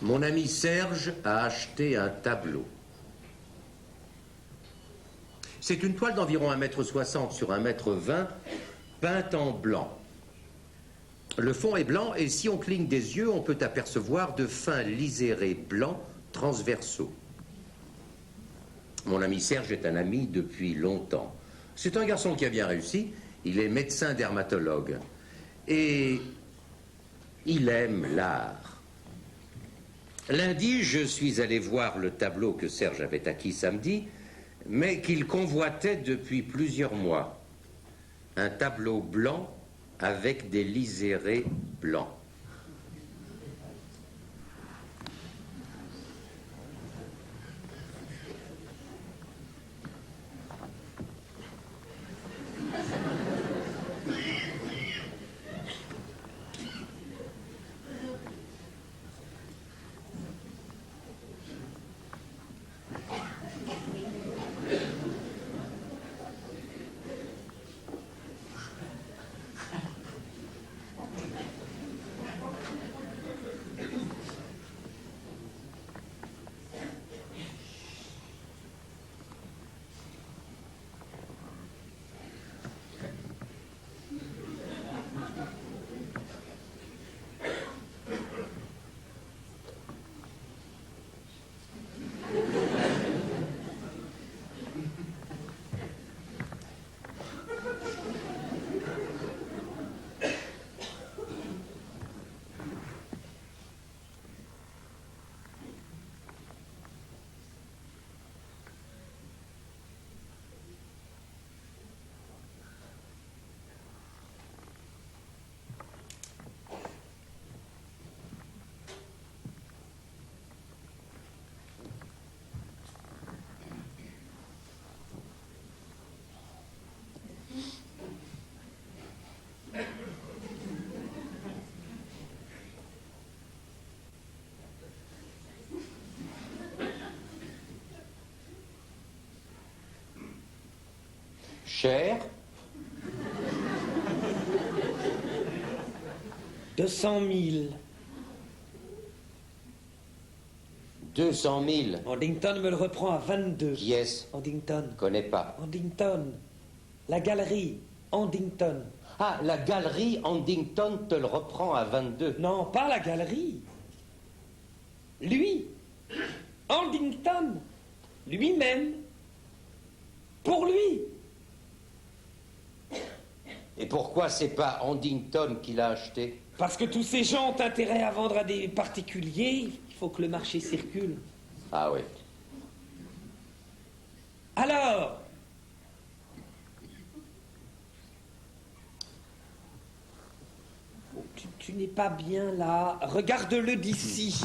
Mon ami Serge a acheté un tableau. C'est une toile d'environ 1,60 m sur 1,20 m, peinte en blanc. Le fond est blanc et si on cligne des yeux, on peut apercevoir de fins lisérés blancs transversaux. Mon ami Serge est un ami depuis longtemps. C'est un garçon qui a bien réussi. Il est médecin dermatologue. Et il aime l'art. Lundi, je suis allé voir le tableau que Serge avait acquis samedi, mais qu'il convoitait depuis plusieurs mois. Un tableau blanc avec des lisérés blancs. Cher. 200 000. 200 000. Andington me le reprend à 22. Qui est-ce? Andington. Connais pas. Andington. La galerie. Andington. Ah, la galerie Andington te le reprend à 22. Non, pas la galerie. Lui. Andington. Lui-même. Pour lui. Et pourquoi c'est pas Andington qui l'a acheté? Parce que tous ces gens ont intérêt à vendre à des particuliers. Il faut que le marché circule. Ah oui. Alors, tu n'es pas bien là. Regarde-le d'ici.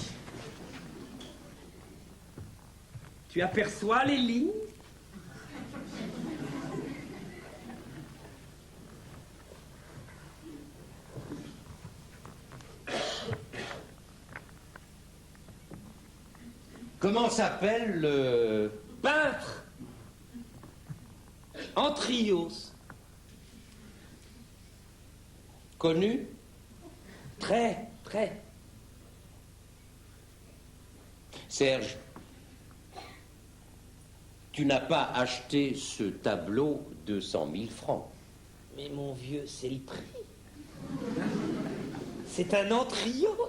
Tu aperçois les lignes? Comment s'appelle le... Peintre. Antrios. Connu? Très, très. Serge, tu n'as pas acheté ce tableau 200 000 francs. Mais mon vieux, c'est le prix. C'est un Antrios.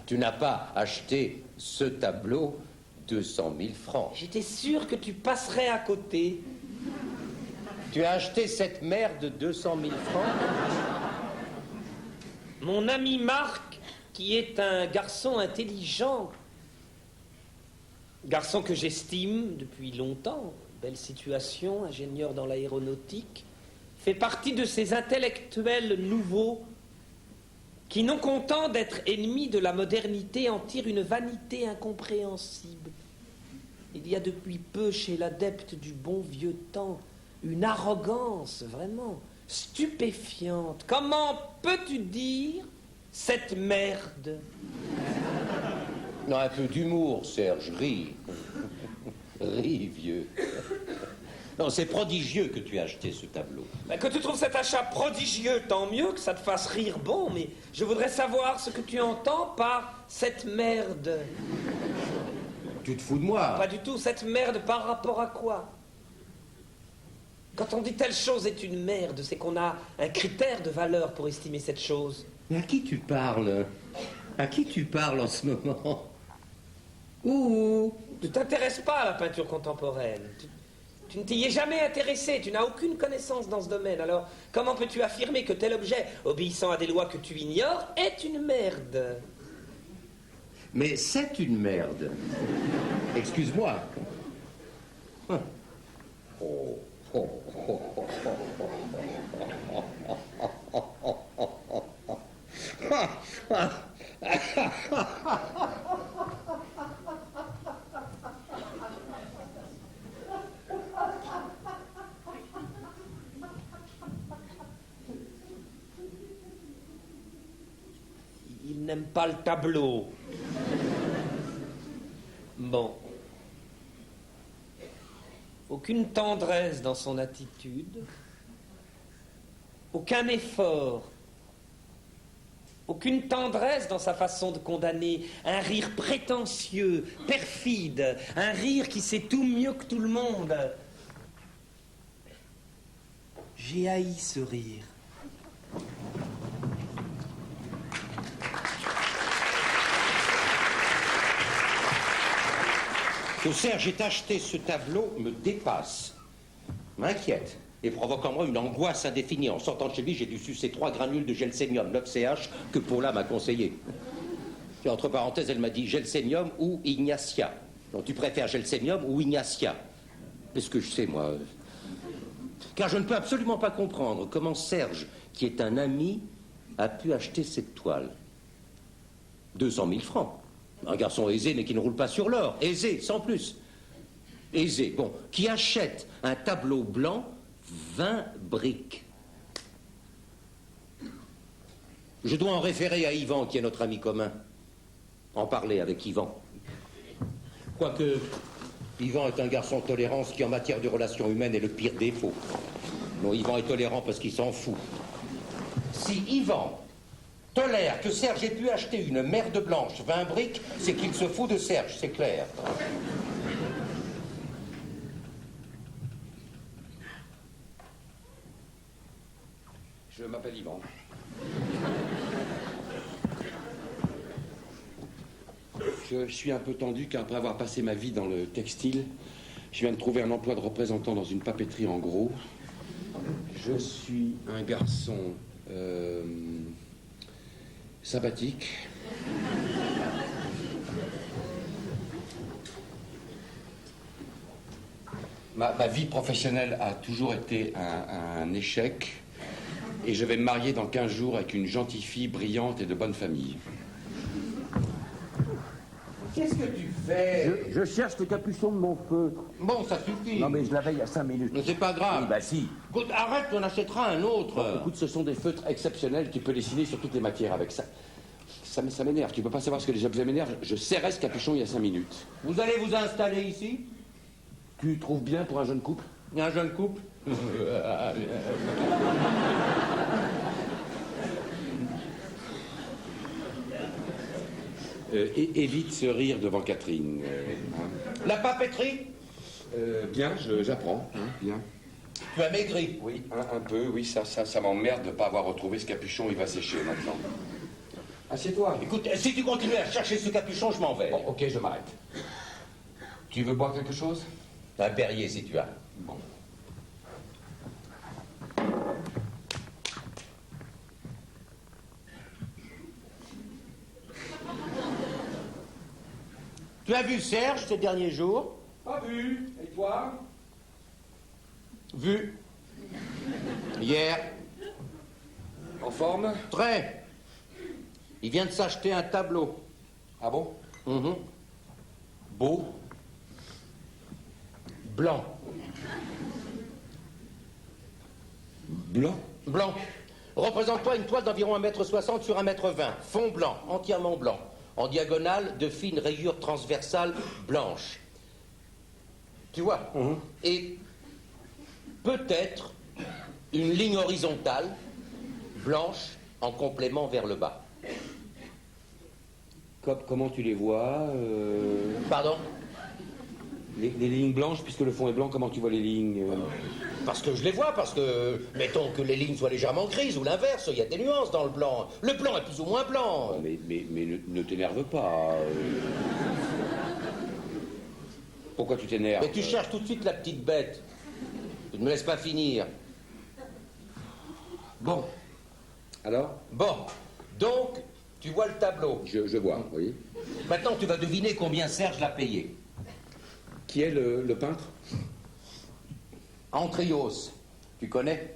Tu n'as pas acheté ce tableau 200 000 francs. J'étais sûr que tu passerais à côté. Tu as acheté cette merde 200 000 francs? Mon ami Marc, qui est un garçon intelligent, garçon que j'estime depuis longtemps, belle situation, ingénieur dans l'aéronautique, fait partie de ces intellectuels nouveaux qui, non contents d'être ennemis de la modernité, en tirent une vanité incompréhensible. Il y a depuis peu chez l'adepte du bon vieux temps une arrogance vraiment stupéfiante. Comment peux-tu dire cette merde? Non, un peu d'humour, Serge, ris. Ris, vieux. Non, c'est prodigieux que tu aies acheté ce tableau. Ben, que tu trouves cet achat prodigieux, tant mieux, que ça te fasse rire, bon, mais je voudrais savoir ce que tu entends par cette merde. Tu te fous de moi? Pas du tout, cette merde par rapport à quoi? Quand on dit telle chose est une merde, c'est qu'on a un critère de valeur pour estimer cette chose. Mais à qui tu parles? À qui tu parles en ce moment? Ouh! Tu t'intéresses pas à la peinture contemporaine. Tu ne t'y es jamais intéressé, tu n'as aucune connaissance dans ce domaine. Alors, comment peux-tu affirmer que tel objet, obéissant à des lois que tu ignores, est une merde? Mais c'est une merde. Excuse-moi. Oh. Oh, oh, oh, oh, Il n'aime pas le tableau. Bon. Aucune tendresse dans son attitude, aucun effort, aucune tendresse dans sa façon de condamner, un rire prétentieux, perfide, un rire qui sait tout mieux que tout le monde. J'ai haï ce rire. Que Serge ait acheté ce tableau me dépasse, m'inquiète et provoque en moi une angoisse indéfinie. En sortant de chez lui, j'ai dû sucer 3 granules de gelsénium 9CH que Paula m'a conseillé. Et entre parenthèses, elle m'a dit gelsénium ou Ignacia. Donc tu préfères gelsénium ou Ignacia? Est-ce que je sais, moi? Car je ne peux absolument pas comprendre comment Serge, qui est un ami, a pu acheter cette toile. 200 000 francs. Un garçon aisé, mais qui ne roule pas sur l'or. Aisé, sans plus. Aisé, bon. Qui achète un tableau blanc, 20 briques. Je dois en référer à Yvan, qui est notre ami commun. En parler avec Yvan. Quoique, Yvan est un garçon tolérant, ce qui en matière de relations humaines est le pire défaut. Non, Yvan est tolérant parce qu'il s'en fout. Si Yvan tolère que Serge ait pu acheter une merde blanche, 20 briques, c'est qu'il se fout de Serge, c'est clair. Je m'appelle Yvan. Je suis un peu tendu car après avoir passé ma vie dans le textile, je viens de trouver un emploi de représentant dans une papeterie en gros. Je suis un garçon sympathique. Ma vie professionnelle a toujours été un échec et je vais me marier dans 15 jours avec une gentille fille brillante et de bonne famille. Qu'est-ce que tu fais? Je cherche le capuchon de mon feutre. Bon, ça suffit. Non mais je l'avais il y a 5 minutes. Mais c'est pas grave. Oui, bah si. Écoute, arrête, on achètera un autre. Bon, écoute, ce sont des feutres exceptionnels, tu peux dessiner sur toutes les matières avec ça. Ça m'énerve, tu peux pas savoir ce que les objets m'énervent. Je serrais ce capuchon il y a 5 minutes. Vous allez vous installer ici? Tu trouves bien pour un jeune couple? Un jeune couple? Évite ce rire devant Catherine. La papeterie? Bien, j'apprends. Hein, bien. Tu as maigri? Oui, un peu, oui, ça m'emmerde de ne pas avoir retrouvé ce capuchon, il va sécher maintenant. Assieds-toi. Écoute, si tu continues à chercher ce capuchon, je m'en vais. Bon, ok, je m'arrête. Tu veux boire quelque chose? Un Perrier, si tu as. Bon. Tu as vu Serge ces derniers jours? Pas vu. Et toi? Vu. Hier. En forme? Très. Il vient de s'acheter un tableau. Ah bon? Beau. Blanc. Blanc? Blanc. Représente-toi une toile d'environ 1,60 m sur 1,20 m. Fond blanc, entièrement blanc. En diagonale, de fines rayures transversales blanches. Tu vois? Et peut-être une ligne horizontale, blanche, en complément vers le bas. Comment tu les vois Pardon? Les lignes blanches, puisque le fond est blanc, comment tu vois les lignes Parce que je les vois, parce que, mettons que les lignes soient légèrement grises, ou l'inverse, il y a des nuances dans le blanc. Le blanc est plus ou moins blanc. Mais ne t'énerve pas. Pourquoi tu t'énerves? Mais tu cherches tout de suite la petite bête. Tu ne me laisses pas finir. Bon. Alors? Bon. Donc, tu vois le tableau. Je vois, oui. Maintenant, tu vas deviner combien Serge l'a payé. Qui est le peintre? Antrios. Tu connais?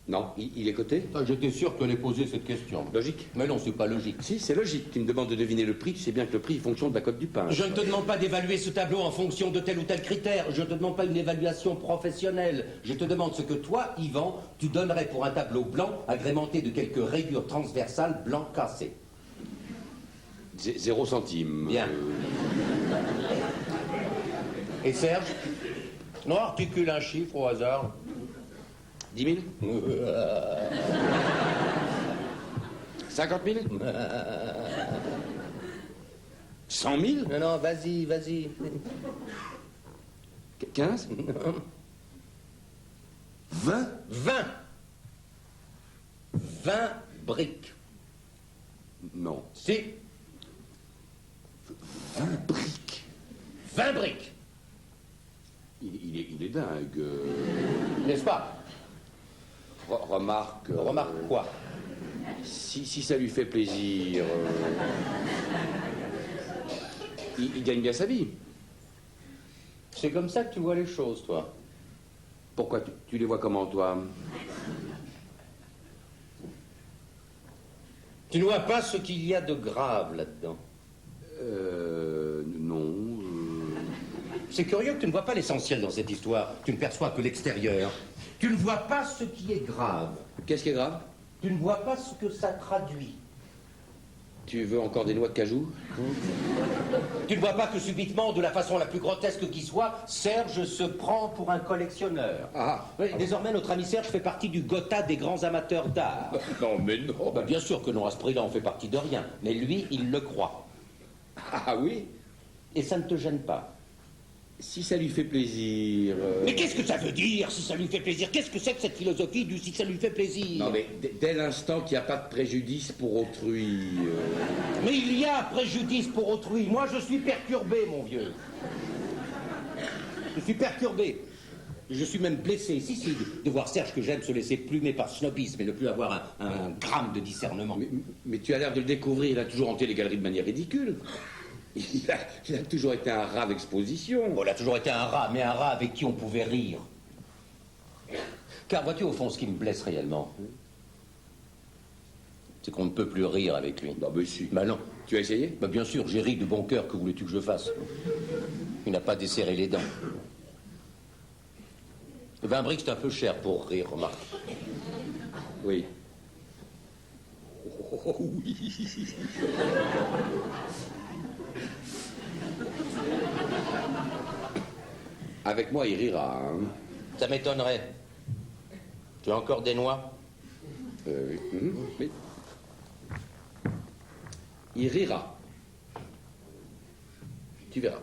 Non, il est coté? J'étais sûr que tu allais poser cette question. Logique? Mais non, c'est pas logique. Si, c'est logique. Tu me demandes de deviner le prix, tu sais bien que le prix est fonction de la cote du pain. Je ne te demande pas d'évaluer ce tableau en fonction de tel ou tel critère. Je ne te demande pas une évaluation professionnelle. Je te demande ce que toi, Yvan, tu donnerais pour un tableau blanc agrémenté de quelques rayures transversales blanc cassé. 0 centime. Bien. Et Serge? Non, articule un chiffre au hasard. 10 000? 50 000? 100 000? Non, non, vas-y, vas-y. 15? 20? 20. 20 briques. Non. Si. 20 briques. 20 briques. Il est dingue. N'est-ce pas? Remarque. Remarque quoi? Si ça lui fait plaisir. Il gagne bien sa vie. C'est comme ça que tu vois les choses, toi. Pourquoi tu les vois comment, toi? Tu ne vois pas ce qu'il y a de grave là-dedans. Non. C'est curieux que tu ne vois pas l'essentiel dans cette histoire. Tu ne perçois que l'extérieur. Tu ne vois pas ce qui est grave. Qu'est-ce qui est grave? Tu ne vois pas ce que ça traduit. Tu veux encore des noix de cajou? Tu ne vois pas que subitement, de la façon la plus grotesque qui soit, Serge se prend pour un collectionneur. Ah. Oui, désormais, notre ami Serge fait partie du Gotha des grands amateurs d'art. Non, mais non. Bah, bien sûr que non, à ce prix-là, on fait partie de rien. Mais lui, il le croit. Ah oui? Et ça ne te gêne pas. Si ça lui fait plaisir... Mais qu'est-ce que ça veut dire, si ça lui fait plaisir? Qu'est-ce que c'est que cette philosophie du si ça lui fait plaisir? Non, mais dès l'instant qu'il n'y a pas de préjudice pour autrui... Mais il y a préjudice pour autrui. Moi, je suis perturbé, mon vieux. Je suis perturbé. Je suis même blessé, si, de voir Serge que j'aime se laisser plumer par snobisme et ne plus avoir un gramme de discernement. Mais tu as l'air de le découvrir, il a toujours hanté les galeries de manière ridicule. Il a toujours été un rat d'exposition. Bon, il a toujours été un rat, mais un rat avec qui on pouvait rire. Car vois-tu, au fond, ce qui me blesse réellement, c'est qu'on ne peut plus rire avec lui. Non, mais si. Bah non. Tu as essayé? Bah bien sûr, j'ai ri de bon cœur, que voulais-tu que je fasse? Il n'a pas desserré les dents. 20 briques, c'est un peu cher pour rire, remarque. Oui. Oh, oui. Avec moi, il rira, hein. Ça m'étonnerait. Tu as encore des noix? Oui. Oui. Il rira. Tu verras.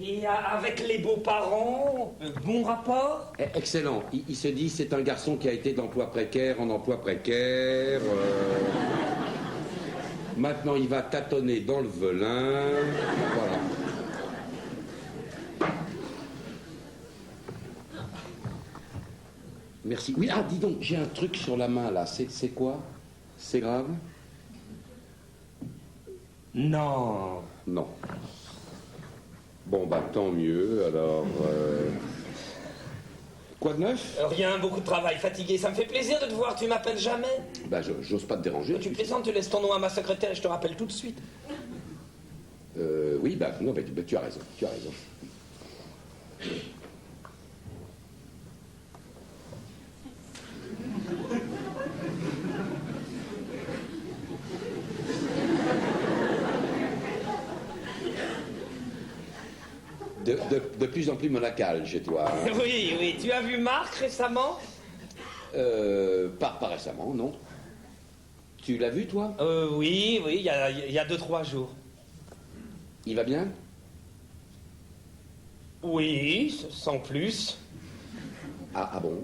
Et avec les beaux-parents, bon rapport? Excellent. Il se dit c'est un garçon qui a été d'emploi précaire en emploi précaire. Maintenant, il va tâtonner dans le velin. Voilà. Merci. Oui, ah, dis donc, j'ai un truc sur la main, là. C'est quoi? C'est grave? Non. Non. Bon, bah, tant mieux, alors... Quoi de neuf? Rien, beaucoup de travail, fatigué. Ça me fait plaisir de te voir, tu m'appelles jamais. Bah, j'ose pas te déranger. Tu plaisantes, tu laisses ton nom à ma secrétaire et je te rappelle tout de suite. Oui, bah, non, bah, tu as raison, tu as raison. de plus en plus monacal chez toi. Hein. Oui, oui. Tu as vu Marc récemment? Pas récemment, non. Tu l'as vu, toi? Oui, oui, il y a 2-3 jours. Il va bien? Oui, sans plus. Ah bon?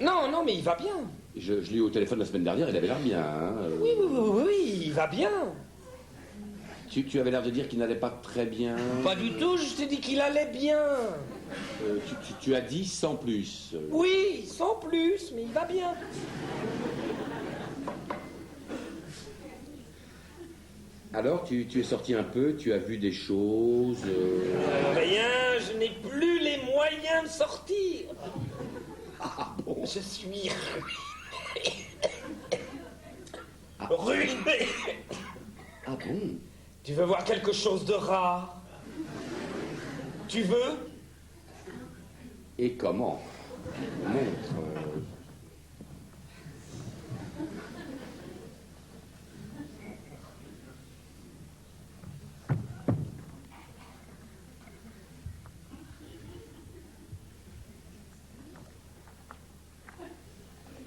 Non, non, mais il va bien. Je l'ai eu au téléphone la semaine dernière, il avait l'air bien. Hein. Oui, oui, oui, oui, il va bien. Tu avais l'air de dire qu'il n'allait pas très bien. Pas du tout, je t'ai dit qu'il allait bien. Tu as dit sans plus. Oui, sans plus, mais il va bien. Alors, tu es sorti un peu, tu as vu des choses. Rien, je n'ai plus les moyens de sortir. Ah bon? Je suis ruiné. Ruiné. Ah bon? Tu veux voir quelque chose de rare? Tu veux? Et comment? Montre.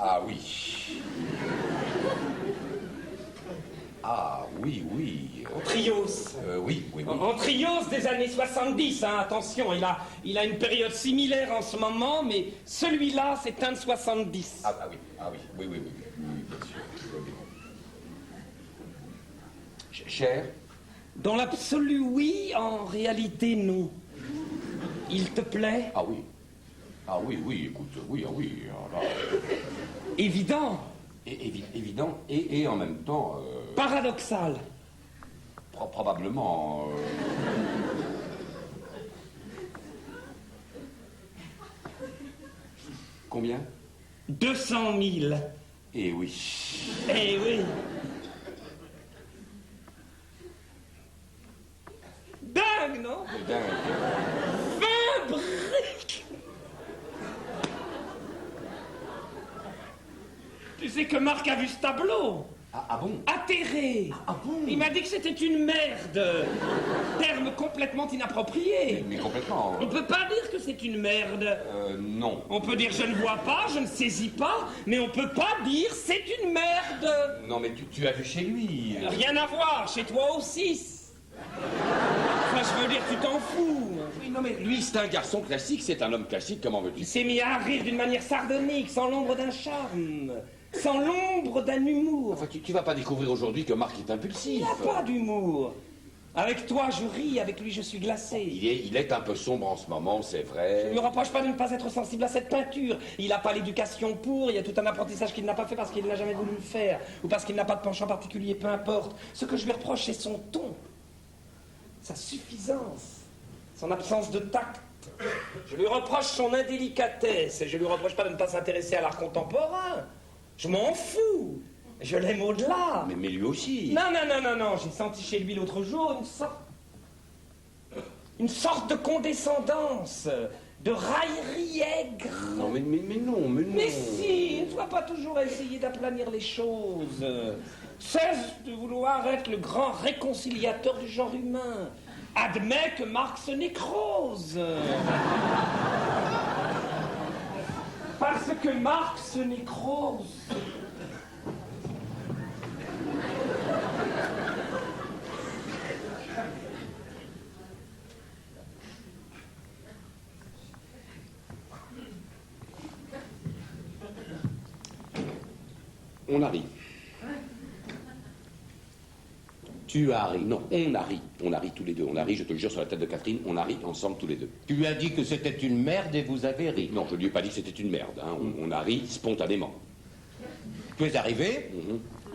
Ah oui. Ah oui, oui. Antrios. Oui, oui, oui. Antrios des années 70, hein, attention, il a une période similaire en ce moment, mais celui-là, c'est un de 70. Ah oui, oui, oui, oui, oui, bien sûr. Cher? Dans l'absolu, oui, en réalité, non. Il te plaît? Ah oui. Ah oui, oui, écoute, oui, ah oui. Alors là, Évident. évident et en même temps... Paradoxal. Probablement... Combien? 200 000. Eh oui. Eh oui. Dingue, non? Dingue. 20 briques. Tu sais que Marc a vu ce tableau? Ah bon? Atterré. Ah bon? Il m'a dit que c'était une merde. Terme complètement inapproprié. Mais complètement. On peut pas dire que c'est une merde. Non. On peut dire je ne vois pas, je ne saisis pas, mais on peut pas dire c'est une merde. Non, mais tu as vu chez lui. Rien à voir, chez toi aussi. Enfin, je veux dire, tu t'en fous. Oui, non, mais lui, c'est un garçon classique, c'est un homme classique, comment veux-tu? Il s'est mis à rire d'une manière sardonique, sans l'ombre d'un charme, sans l'ombre d'un humour. Enfin, tu vas pas découvrir aujourd'hui que Marc est impulsif. Il n'a pas d'humour. Avec toi, je ris, avec lui, je suis glacé. Il est un peu sombre en ce moment, c'est vrai. Je ne lui reproche pas de ne pas être sensible à cette peinture. Il n'a pas l'éducation pour, il y a tout un apprentissage qu'il n'a pas fait parce qu'il n'a jamais voulu le faire, ou parce qu'il n'a pas de penchant particulier, peu importe. Ce que je lui reproche, c'est son ton, sa suffisance, son absence de tact. Je lui reproche son indélicatesse, et je lui reproche pas de ne pas s'intéresser à l'art contemporain. Je m'en fous. Je l'aime au-delà. Mais lui aussi. Non. J'ai senti chez lui l'autre jour une sorte de condescendance, de raillerie aigre. Non, mais non. Mais si, ne dois pas toujours essayer d'aplanir les choses. Cesse de vouloir être le grand réconciliateur du genre humain. Admets que Marx nécrose. Parce que Marx nécrose. On arrive. Tu arrives. Non, on arrive. On arrive tous les deux. On arrive, je te le jure, sur la tête de Catherine, on arrive ensemble tous les deux. Tu lui as dit que c'était une merde et vous avez ri. Non, je lui ai pas dit que c'était une merde. Hein. On arrive spontanément. Tu es arrivé,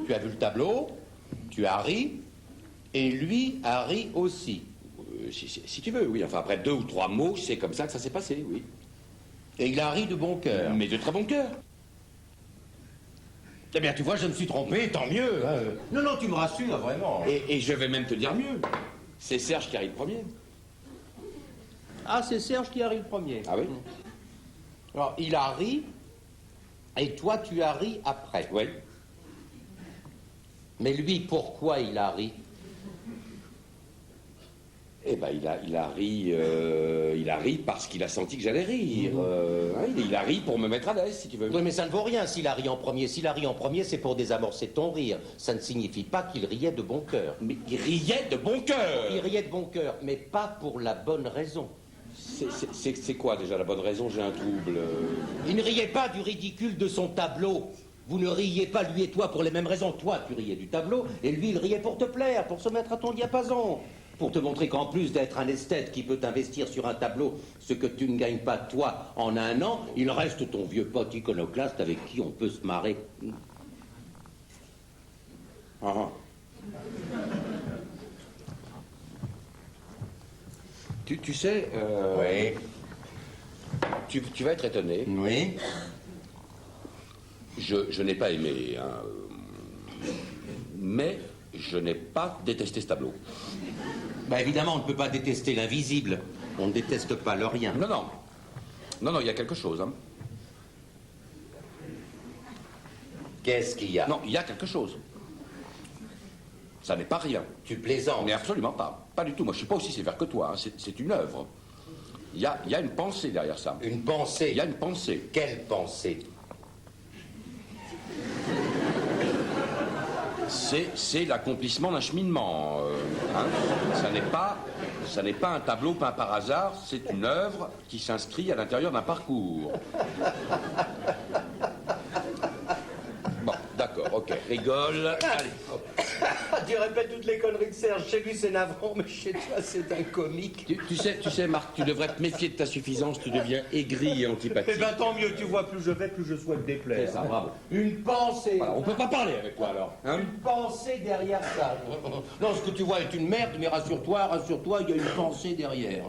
tu as vu le tableau, tu as ri, et lui a ri aussi. Si tu veux, oui. Enfin, après 2 ou 3 mots, c'est comme ça que ça s'est passé, oui. Et il a ri de bon cœur. Mais de très bon cœur. Eh bien, tu vois, je me suis trompé, tant mieux. Hein. Non, tu me rassures, vraiment. Et je vais même te dire mieux. C'est Serge qui arrive premier. Ah, c'est Serge qui a ri le premier. Ah oui? Alors, il a ri, et toi, tu as ri après. Oui. Mais lui, pourquoi il a ri? Eh ben, il a ri parce qu'il a senti que j'allais rire. Il a ri pour me mettre à l'aise, si tu veux. Oui, mais ça ne vaut rien s'il a ri en premier. S'il a ri en premier, c'est pour désamorcer ton rire. Ça ne signifie pas qu'il riait de bon cœur. Mais il riait de bon cœur. Il riait de bon cœur, mais pas pour la bonne raison. C'est quoi déjà la bonne raison? J'ai un trouble. Il ne riait pas du ridicule de son tableau. Vous ne riez pas, lui et toi, pour les mêmes raisons. Toi, tu riais du tableau, et lui, il riait pour te plaire, pour se mettre à ton diapason. Pour te montrer qu'en plus d'être un esthète qui peut investir sur un tableau ce que tu ne gagnes pas, toi, en un an, il reste ton vieux pote iconoclaste avec qui on peut se marrer. Ah. Tu sais... Oui. Tu vas être étonné. Oui. Je n'ai pas aimé, hein, mais je n'ai pas détesté ce tableau. Bah évidemment, on ne peut pas détester l'invisible. On ne déteste pas le rien. Non, il y a quelque chose, hein. Qu'est-ce qu'il y a? Non, il y a quelque chose. Ça n'est pas rien. Tu plaisantes. Mais absolument pas. Pas du tout. Moi, je suis pas aussi sévère que toi, hein. C'est une œuvre. Il y a une pensée derrière ça. Une pensée? Il y a une pensée. Quelle pensée? C'est l'accomplissement d'un cheminement. Hein. Ça n'est pas un tableau peint par hasard, c'est une œuvre qui s'inscrit à l'intérieur d'un parcours. Bon, d'accord, ok, rigole. Allez, hop. Tu répètes toutes les conneries de Serge. Chez lui, c'est navrant, mais chez toi, c'est un comique. Tu sais, Marc, tu devrais te méfier de ta suffisance, tu deviens aigri et antipathique. Eh ben, tant mieux, tu vois, plus je vais, plus je souhaite déplaire. C'est ça, bravo. Une pensée. Voilà, on peut pas parler avec toi, alors. Hein? Une pensée derrière ça. Non, ce que tu vois est une merde, mais rassure-toi, il y a une pensée derrière.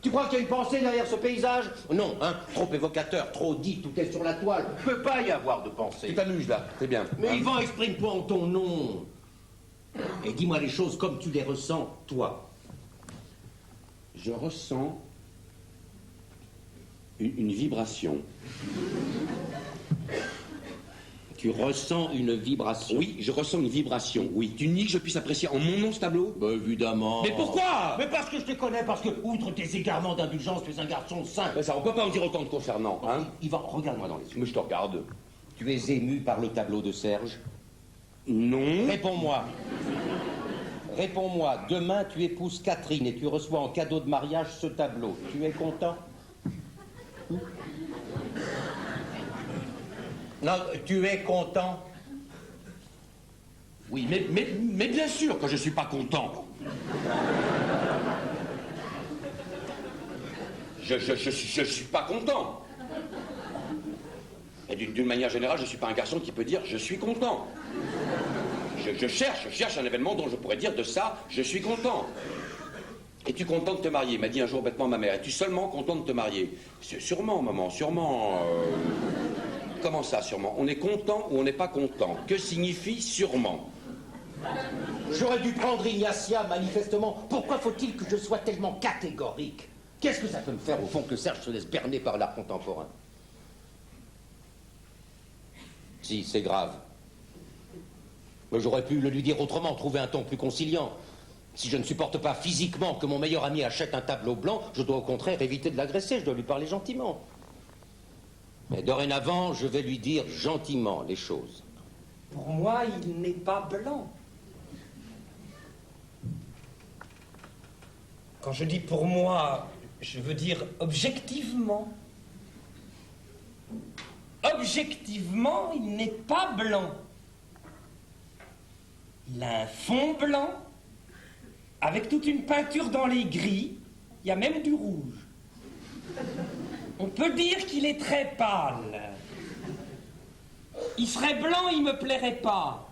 Tu crois qu'il y a une pensée derrière ce paysage? Non, hein, trop évocateur, trop dit, tout est sur la toile. Il ne peut pas y avoir de pensée. Tu t'amuses, là, c'est bien. Mais Hein? Yvan, exprime-toi en ton nom. Et dis-moi les choses comme tu les ressens, toi. Je ressens une vibration. Tu ressens une vibration? Oui, je ressens une vibration, oui. Tu nies que je puisse apprécier en mon nom ce tableau? Bah évidemment. Mais pourquoi? Mais parce que je te connais, parce que, outre tes égarements d'indulgence, tu es un garçon sain. Mais ça, on peut pas en dire autant de concernant, hein? Yvan, regarde-moi dans les yeux. Mais je te regarde. Tu es ému par le tableau de Serge? Non. Réponds-moi. Réponds-moi. Demain, tu épouses Catherine et tu reçois en cadeau de mariage ce tableau. Tu es content? Non, tu es content? Oui, mais bien sûr que je suis pas content. Je suis pas content. Et d'une manière générale, je suis pas un garçon qui peut dire je suis content. Je cherche un événement dont je pourrais dire de ça, je suis content. Es-tu content de te marier? M'a dit un jour bêtement ma mère. Es-tu seulement content de te marier? Sûrement, maman, sûrement. Comment ça, sûrement? On est content ou on n'est pas content? Que signifie sûrement? J'aurais dû prendre Ignacia, manifestement. Pourquoi faut-il que je sois tellement catégorique? Qu'est-ce que ça peut me faire, au fond, que Serge se laisse berner par l'art contemporain? Si, c'est grave. Mais j'aurais pu le lui dire autrement, trouver un ton plus conciliant. Si je ne supporte pas physiquement que mon meilleur ami achète un tableau blanc, je dois au contraire éviter de l'agresser, je dois lui parler gentiment. Mais dorénavant, je vais lui dire gentiment les choses. Pour moi, il n'est pas blanc. Quand je dis pour moi, je veux dire objectivement. Objectivement, il n'est pas blanc. Il a un fond blanc, avec toute une peinture dans les gris, il y a même du rouge. On peut dire qu'il est très pâle. Il serait blanc, il me plairait pas.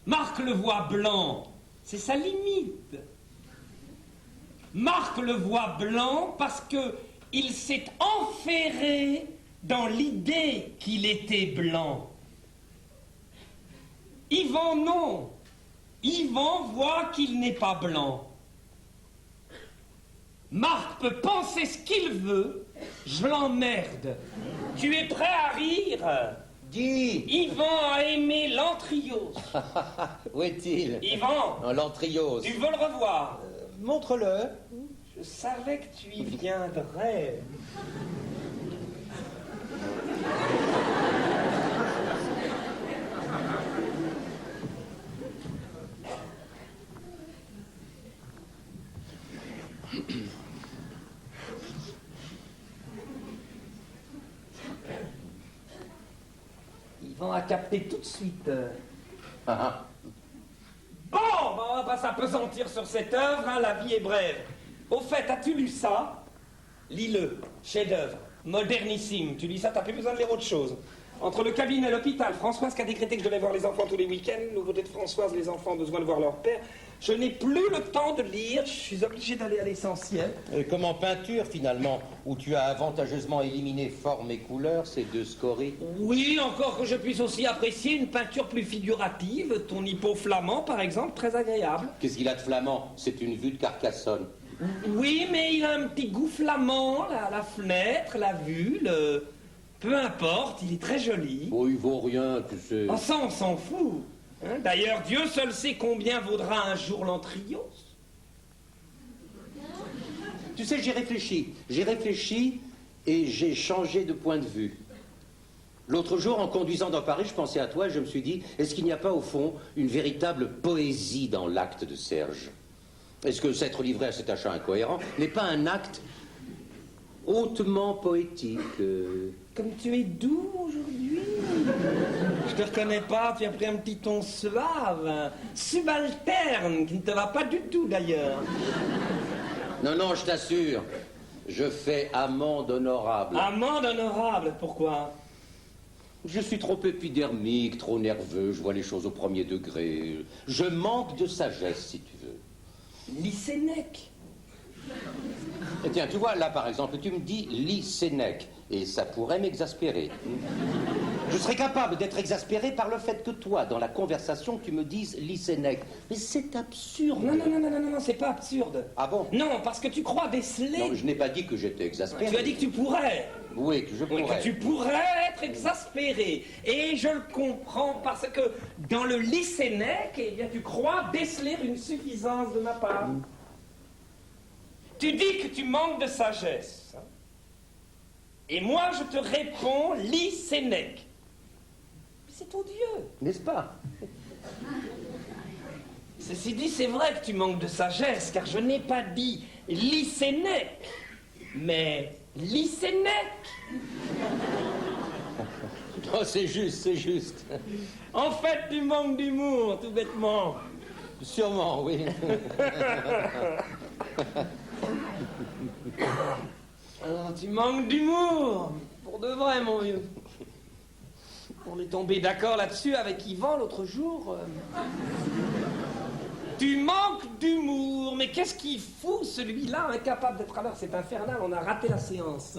Marc le voit blanc, c'est sa limite. Marc le voit blanc parce que il s'est enferré dans l'idée qu'il était blanc. Yvan, non. Yvan voit qu'il n'est pas blanc. Marc peut penser ce qu'il veut, je l'emmerde. Tu es prêt à rire? Dis. Yvan a aimé l'antriose. Où est-il? Yvan, L'antriose. tu veux le revoir? Montre-le. Je savais que tu y viendrais. Yvan a capté tout de suite. Bon, bah, on va pas s'appesantir sur cette œuvre, hein, la vie est brève. Au fait, as-tu lu ça? Lis-le, chef-d'œuvre, modernissime. Tu lis ça, t'as plus besoin de lire autre chose. Entre le cabinet et l'hôpital, Françoise qui a décrété que je devais voir les enfants tous les week-ends, nouveauté de Françoise, les enfants ont besoin de voir leur père. Je n'ai plus le temps de lire, je suis obligé d'aller à l'essentiel. Comme en peinture, finalement, où tu as avantageusement éliminé forme et couleur, ces deux scories. Oui, encore que je puisse aussi apprécier une peinture plus figurative, ton hippo flamand, par exemple, très agréable. Qu'est-ce qu'il a de flamand? C'est une vue de Carcassonne. Oui, mais il a un petit goût flamand, la fenêtre, la vue, le... Peu importe, il est très joli. Oh, il vaut rien, tu sais. Oh, ça, on s'en fout. Hein, d'ailleurs, Dieu seul sait combien vaudra un jour l'antriose. Tu sais, j'ai réfléchi et j'ai changé de point de vue. L'autre jour, en conduisant dans Paris, je pensais à toi et je me suis dit, est-ce qu'il n'y a pas au fond une véritable poésie dans l'acte de Serge? Est-ce que s'être livré à cet achat incohérent n'est pas un acte hautement poétique? Comme tu es doux aujourd'hui. Je te reconnais pas, tu as pris un petit ton suave, subalterne, qui ne te va pas du tout d'ailleurs. Non, non, je t'assure, je fais amende honorable. Amende honorable, pourquoi? Je suis trop épidermique, trop nerveux, je vois les choses au premier degré. Je manque de sagesse, si tu veux. Lis Sénèque. Et tiens, tu vois, là, par exemple, tu me dis « lis Sénèque », et ça pourrait m'exaspérer. Je serais capable d'être exaspéré par le fait que toi, dans la conversation, tu me dises « lis Sénèque ». Mais c'est absurde. Non, c'est pas absurde. Ah bon? Non, parce que tu crois déceler... Non, je n'ai pas dit que j'étais exaspéré. Tu as dit que tu pourrais. Oui, que je pourrais. Oui, que tu pourrais être exaspéré. Et je le comprends parce que dans le lis Sénèque, eh bien, tu crois déceler une suffisance de ma part. Tu dis que tu manques de sagesse. Et moi, je te réponds, lis Sénèque. C'est odieux. N'est-ce pas? Ceci dit, c'est vrai que tu manques de sagesse, car je n'ai pas dit lis Sénèque, mais lis Sénèque. Oh, c'est juste, c'est juste. En fait, tu manques d'humour, tout bêtement. Sûrement, oui. Alors, tu manques d'humour, pour de vrai, mon vieux. On est tombé d'accord là-dessus avec Yvan l'autre jour. Tu manques d'humour, mais qu'est-ce qu'il fout, celui-là, incapable d'être à l'heure? C'est infernal, on a raté la séance.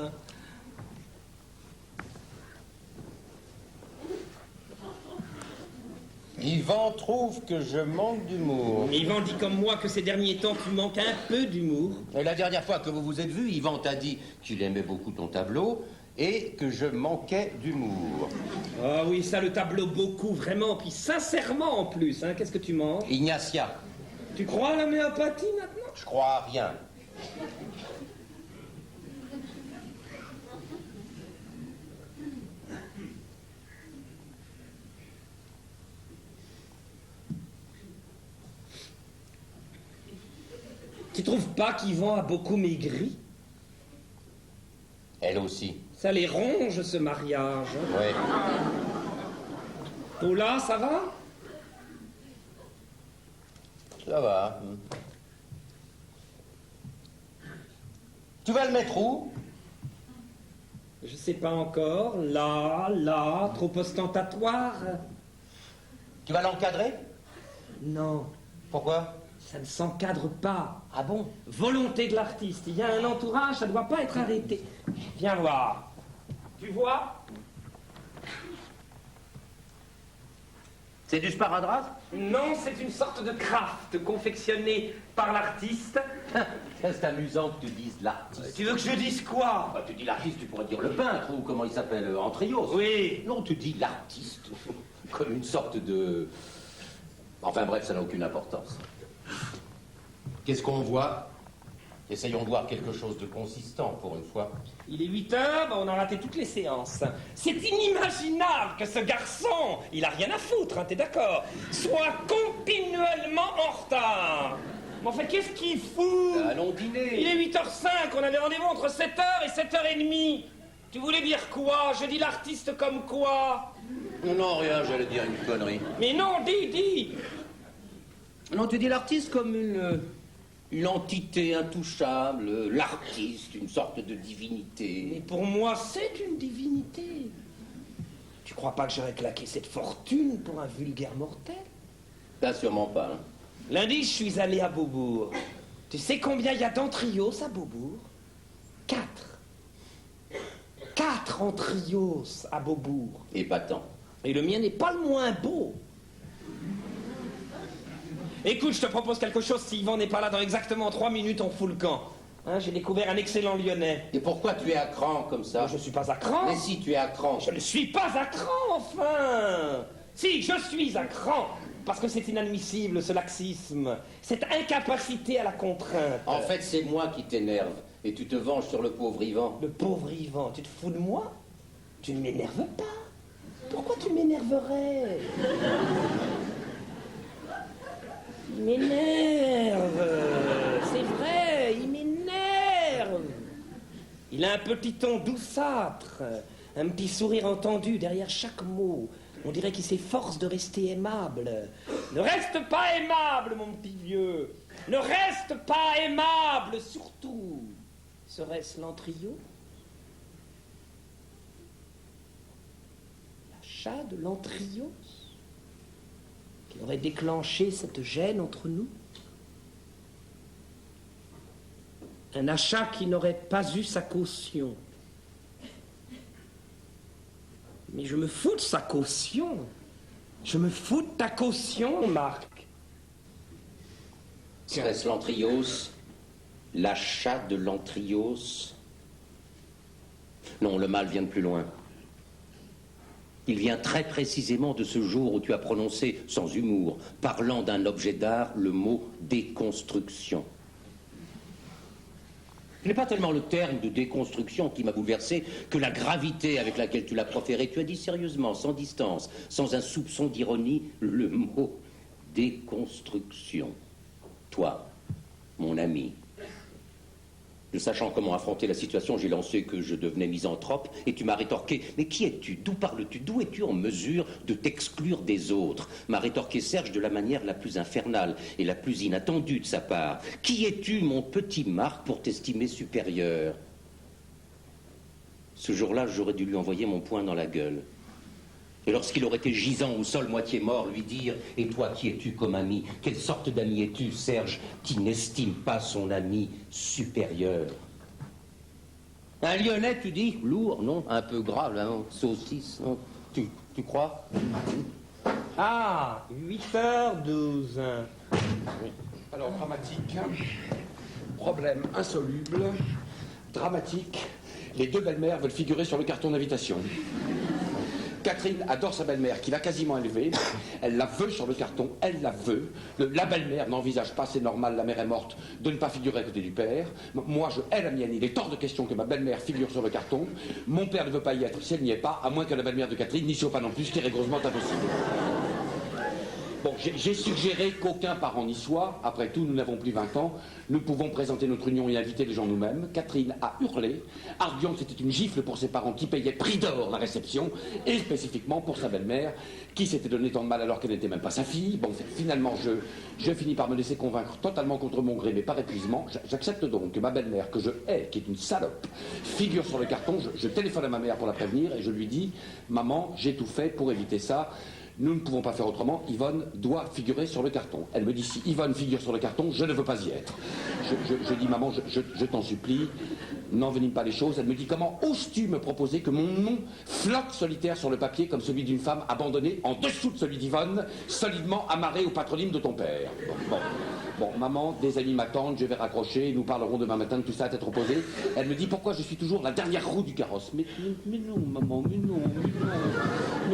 Yvan trouve que je manque d'humour. Yvan dit comme moi que ces derniers temps, tu manques un peu d'humour. Et la dernière fois que vous vous êtes vus, Yvan t'a dit qu'il aimait beaucoup ton tableau et que je manquais d'humour. Ah oui, ça, le tableau, beaucoup, vraiment, puis sincèrement en plus. Hein. Qu'est-ce que tu manges? Ignatia. Tu crois à l'homéopathie maintenant? Je crois à rien. Tu trouves pas qu'Yvan a beaucoup maigri? Elle aussi. Ça les ronge, ce mariage. Hein. Oui. Paula, ça va? Ça va. Tu vas le mettre où? Je sais pas encore. Là, trop ostentatoire. Tu vas l'encadrer? Non, Pourquoi? ça ne s'encadre pas. Ah bon? Volonté de l'artiste. Il y a un entourage, ça ne doit pas être arrêté. Viens voir. Tu vois? C'est du sparadrap? Non, c'est une sorte de craft confectionné par l'artiste. C'est amusant que tu dises l'artiste. Tu veux que je dise quoi? Bah, tu dis l'artiste, tu pourrais dire le peintre, ou comment il s'appelle, Antrios. Oui. Non, tu dis l'artiste, comme une sorte de... Enfin bref, ça n'a aucune importance. Qu'est-ce qu'on voit? Essayons de voir quelque chose de consistant pour une fois. Il est 8 heures, on a raté toutes les séances. C'est inimaginable que ce garçon, il a rien à foutre, hein, t'es d'accord, soit continuellement en retard. Mais enfin, qu'est-ce qu'il fout? Allons dîner. Il est 8h05, on avait rendez-vous entre 7h et 7h30. Tu voulais dire quoi? Je dis l'artiste comme quoi? Non, rien, j'allais dire une connerie. Mais non, dis. Non, tu dis l'artiste comme une entité intouchable, l'artiste, une sorte de divinité. Mais pour moi, c'est une divinité. Tu crois pas que j'aurais claqué cette fortune pour un vulgaire mortel? Là, sûrement pas. Hein. Lundi, je suis allé à Beaubourg. Tu sais combien il y a d'entrios à Beaubourg? 4. 4 entrios à Beaubourg. Épatant. Et le mien n'est pas le moins beau. Écoute, je te propose quelque chose. Si Yvan n'est pas là dans exactement 3 minutes, on fout le camp. Hein, j'ai découvert un excellent Lyonnais. Et pourquoi tu es à cran comme ça? Je ne suis pas à cran. Mais si tu es à cran. Je ne suis pas à cran, enfin. Si, je suis à cran. Parce que c'est inadmissible, ce laxisme. Cette incapacité à la contrainte. En fait, c'est moi qui t'énerve. Et tu te venges sur le pauvre Yvan. Le pauvre Yvan, tu te fous de moi? Tu ne m'énerves pas. Pourquoi tu m'énerverais? Il m'énerve. C'est vrai, il m'énerve. Il a un petit ton douceâtre, un petit sourire entendu derrière chaque mot. On dirait qu'il s'efforce de rester aimable. Ne reste pas aimable, mon petit vieux. Ne reste pas aimable, surtout. Serait-ce l'Entrios? L'achat de l'Entrios qui aurait déclenché cette gêne entre nous? Un achat qui n'aurait pas eu sa caution. Mais je me fous de sa caution. Je me fous de ta caution, Marc. Serait-ce l'Entrios? L'achat de l'Entrios? Non, le mal vient de plus loin. Il vient très précisément de ce jour où tu as prononcé, sans humour, parlant d'un objet d'art, le mot déconstruction. Ce n'est pas tellement le terme de déconstruction qui m'a bouleversé que la gravité avec laquelle tu l'as proféré. Tu as dit sérieusement, sans distance, sans un soupçon d'ironie, le mot déconstruction. Toi, mon ami. Ne sachant comment affronter la situation, j'ai lancé que je devenais misanthrope et tu m'as rétorqué « Mais qui es-tu? D'où parles-tu? D'où es-tu en mesure de t'exclure des autres ?» M'a rétorqué Serge de la manière la plus infernale et la plus inattendue de sa part. « Qui es-tu, mon petit Marc, pour t'estimer supérieur ?» Ce jour-là, j'aurais dû lui envoyer mon poing dans la gueule. Et lorsqu'il aurait été gisant au sol, moitié mort, lui dire « Et toi, qui es-tu comme ami? Quelle sorte d'ami es-tu, Serge, qui n'estime pas son ami supérieur ?» Un Lyonnais, tu dis? Lourd, non? Un peu gras, là, non? Saucisse, non? Tu crois? Ah, 8h12. Alors, dramatique, problème insoluble, dramatique, les deux belles-mères veulent figurer sur le carton d'invitation. Catherine adore sa belle-mère, qui l'a quasiment élevée. Elle la veut sur le carton, elle la veut. La belle-mère n'envisage pas, c'est normal, la mère est morte, de ne pas figurer à côté du père. Moi, je hais la mienne. Il est hors de question que ma belle-mère figure sur le carton. Mon père ne veut pas y être si elle n'y est pas, à moins que la belle-mère de Catherine n'y soit pas non plus, ce qui est rigoureusement impossible. Bon, j'ai suggéré qu'aucun parent n'y soit. Après tout, nous n'avons plus 20 ans. Nous pouvons présenter notre union et inviter les gens nous-mêmes. Catherine a hurlé, arguant que c'était une gifle pour ses parents qui payaient prix d'or la réception, et spécifiquement pour sa belle-mère, qui s'était donné tant de mal alors qu'elle n'était même pas sa fille. Bon, finalement, je finis par me laisser convaincre totalement contre mon gré, mais par épuisement. J'accepte donc que ma belle-mère, que je hais, qui est une salope, figure sur le carton. Je téléphone à ma mère pour la prévenir et je lui dis « Maman, j'ai tout fait pour éviter ça. Nous ne pouvons pas faire autrement, Yvonne doit figurer sur le carton. » Elle me dit, si Yvonne figure sur le carton, je ne veux pas y être. Je dis, maman, je t'en supplie, n'envenime pas les choses. Elle me dit, comment oses-tu me proposer que mon nom flotte solitaire sur le papier comme celui d'une femme abandonnée en dessous de celui d'Yvonne, solidement amarré au patronyme de ton père. Bon, maman, des amis m'attendent, je vais raccrocher, nous parlerons demain matin de tout ça à tête reposée. Elle me dit, pourquoi je suis toujours la dernière roue du carrosse. Mais non, maman, mais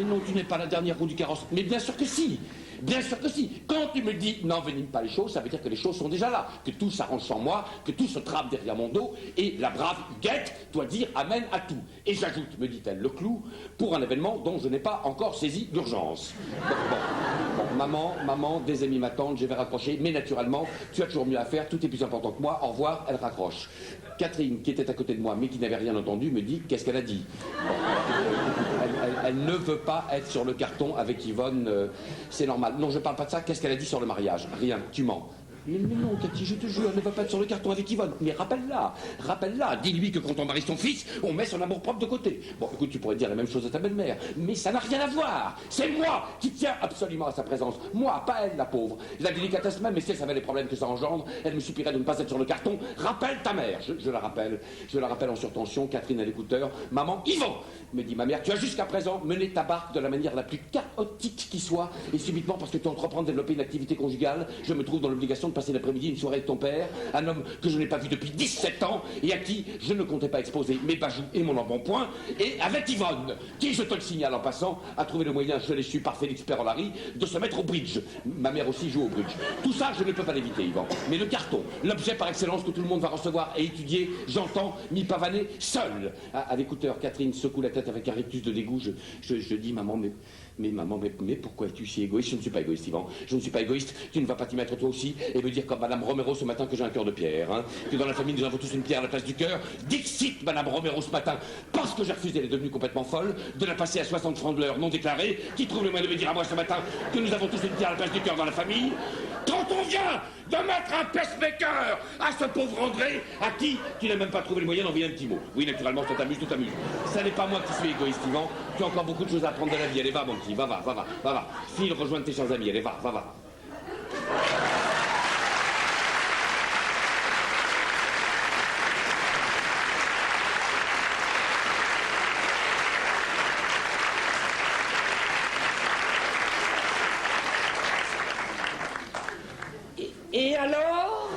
non, tu n'es pas la dernière roue du carrosse. Mais bien sûr que si. Bien sûr que si. Quand tu me dis n'envenime pas les choses, ça veut dire que les choses sont déjà là, que tout s'arrange sans moi, que tout se trame derrière mon dos, et la brave Huguette doit dire amen à tout. Et j'ajoute, me dit-elle, le clou pour un événement dont je n'ai pas encore saisi l'urgence. Bon, maman, des amis m'attendent, je vais raccrocher, mais naturellement, tu as toujours mieux à faire, tout est plus important que moi, au revoir, elle raccroche. Catherine, qui était à côté de moi, mais qui n'avait rien entendu, me dit, qu'est-ce qu'elle a dit? Elle ne veut pas être sur le carton avec Yvonne, c'est normal. Non, je parle pas de ça, qu'est-ce qu'elle a dit sur le mariage? Rien, tu mens. Mais non, Cathy, je te jure, elle ne va pas être sur le carton avec Yvonne. Mais rappelle-la, dis-lui que quand on marie son fils, on met son amour-propre de côté. Bon, écoute, tu pourrais dire la même chose à ta belle-mère, mais ça n'a rien à voir. C'est moi qui tiens absolument à sa présence. Moi, pas elle, la pauvre. La délicatesse même, mais si elle savait les problèmes que ça engendre, elle me supplie de ne pas être sur le carton. Rappelle ta mère. Je la rappelle en surtension, Catherine à l'écouteur. Maman, Yvon, me dit ma mère, tu as jusqu'à présent mené ta barque de la manière la plus chaotique qui soit, et subitement, parce que tu entreprends de développer une activité conjugale, je me trouve dans l'obligation de passer l'après-midi une soirée avec ton père, un homme que je n'ai pas vu depuis 17 ans et à qui je ne comptais pas exposer mes bajoux et mon embonpoint, et avec Yvonne, qui, je te le signale en passant, a trouvé le moyen, je l'ai su par Félix Perolari, de se mettre au bridge. Ma mère aussi joue au bridge. Tout ça, je ne peux pas l'éviter, Yvan. Mais le carton, l'objet par excellence que tout le monde va recevoir et étudier, j'entends m'y pavaner seul. À l'écouteur, Catherine secoue la tête avec un rictus de dégoût. Je dis, maman, mais pourquoi es-tu si égoïste? Je ne suis pas égoïste, Yvan. Je ne suis pas égoïste. Tu ne vas pas t'y mettre toi aussi et me dire comme Madame Romero ce matin que j'ai un cœur de pierre, hein, que dans la famille nous avons tous une pierre à la place du cœur. Dixit Madame Romero ce matin, parce que j'ai refusé, elle est devenue complètement folle, de la passer à 60 francs de l'heure non déclarée, qui trouve le moyen de me dire à moi ce matin que nous avons tous une pierre à la place du cœur dans la famille. Quand on vient de mettre un pacemaker à ce pauvre André, à qui tu n'as même pas trouvé le moyen d'envoyer un petit mot. Oui, naturellement, ça t'amuse, tout t'amuse. Ça n'est pas moi qui suis égoïste, Yvan. Tu as encore beaucoup de choses à apprendre de la vie. Allez, va, mon petit, va. File rejoindre tes chers amis, allez, va. Et alors?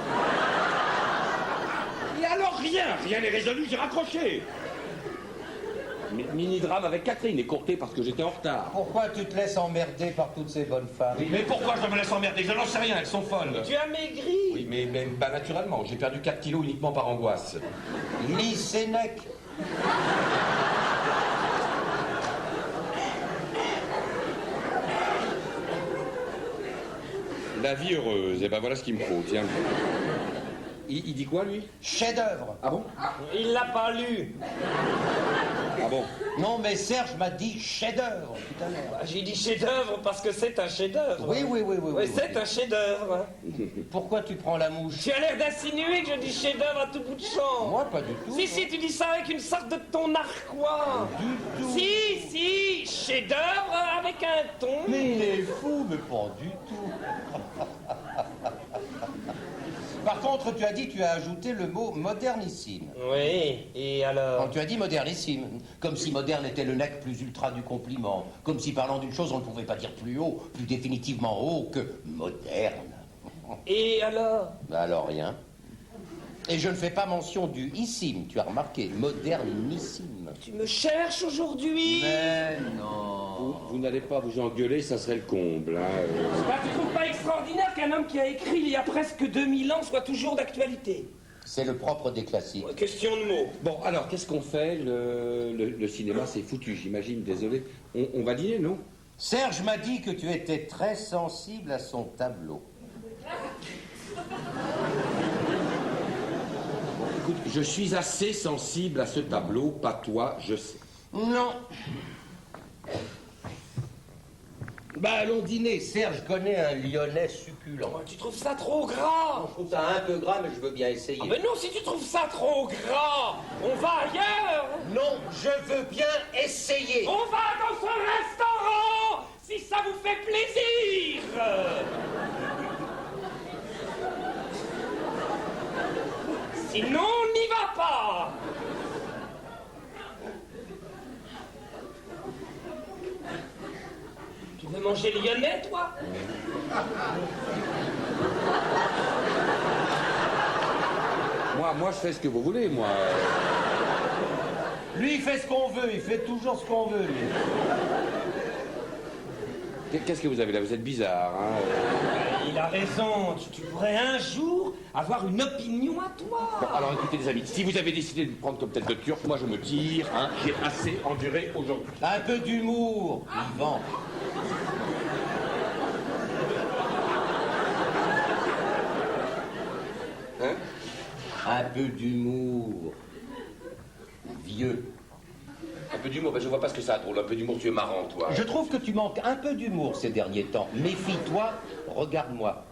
Et alors rien n'est résolu, j'ai raccroché. Mini-drame avec Catherine, écourté parce que j'étais en retard. Pourquoi tu te laisses emmerder par toutes ces bonnes femmes? Mais pourquoi je me laisse emmerder? Je n'en sais rien, elles sont folles. Tu as maigri. Oui, mais naturellement, j'ai perdu 4 kilos uniquement par angoisse. Lis Sénèque. La vie heureuse, et ben voilà ce qu'il me faut, tiens. Il dit quoi, lui? Chef-d'œuvre. Ah bon? Il l'a pas lu. Ah bon? Non, mais Serge m'a dit chef-d'œuvre tout à l'heure. J'ai dit chef-d'œuvre parce que c'est un chef-d'œuvre. Oui. C'est un chef-d'œuvre. Pourquoi tu prends la mouche? Tu as l'air d'insinuer que je dis chef-d'œuvre à tout bout de champ. Moi, pas du tout. Si, tu dis ça avec une sorte de ton narquois. Du tout. Si, chef-d'œuvre avec un ton. Mais il est fou, mais pas du tout. Par contre, tu as dit, tu as ajouté le mot modernissime. Oui, et alors? Quand tu as dit modernissime, comme si moderne était le nec plus ultra du compliment, comme si parlant d'une chose, on ne pouvait pas dire plus haut, plus définitivement haut que moderne. Et alors? Alors rien. Et je ne fais pas mention du issime, tu as remarqué, modernissime. Tu me cherches aujourd'hui? Mais non. Vous n'allez pas vous engueuler, ça serait le comble. Hein. Bah, tu trouves pas extraordinaire qu'un homme qui a écrit il y a presque 2000 ans soit toujours d'actualité? C'est le propre des classiques. Question de mots. Bon, alors, qu'est-ce qu'on fait? Le cinéma, c'est foutu, j'imagine, désolé. On va dîner, non? Serge m'a dit que tu étais très sensible à son tableau. Écoute, je suis assez sensible à ce tableau, pas toi, je sais. Non. Bah allons dîner. Serge connaît un Lyonnais succulent. Oh, tu trouves ça trop gras? Je trouve ça un peu gras, mais je veux bien essayer. Ah, mais non, si tu trouves ça trop gras, on va ailleurs. Non, je veux bien essayer. On va dans ce restaurant, si ça vous fait plaisir. Sinon, on n'y va pas. manger lyonnais, toi? Moi, je fais ce que vous voulez, moi. Lui, il fait ce qu'on veut, il fait toujours ce qu'on veut, lui. Qu'est-ce que vous avez là? Vous êtes bizarre, hein? Il a raison, tu pourrais un jour avoir une opinion à toi. Bon, alors écoutez les amis, si vous avez décidé de me prendre comme tête de turc, moi je me tire, hein, j'ai assez enduré aujourd'hui. Un peu d'humour, Yvan. Hein? Un peu d'humour. Vieux. Un peu d'humour, ben je vois pas ce que ça a de drôle, un peu d'humour, tu es marrant, toi. Je trouve que tu manques un peu d'humour ces derniers temps. Méfie-toi, regarde-moi.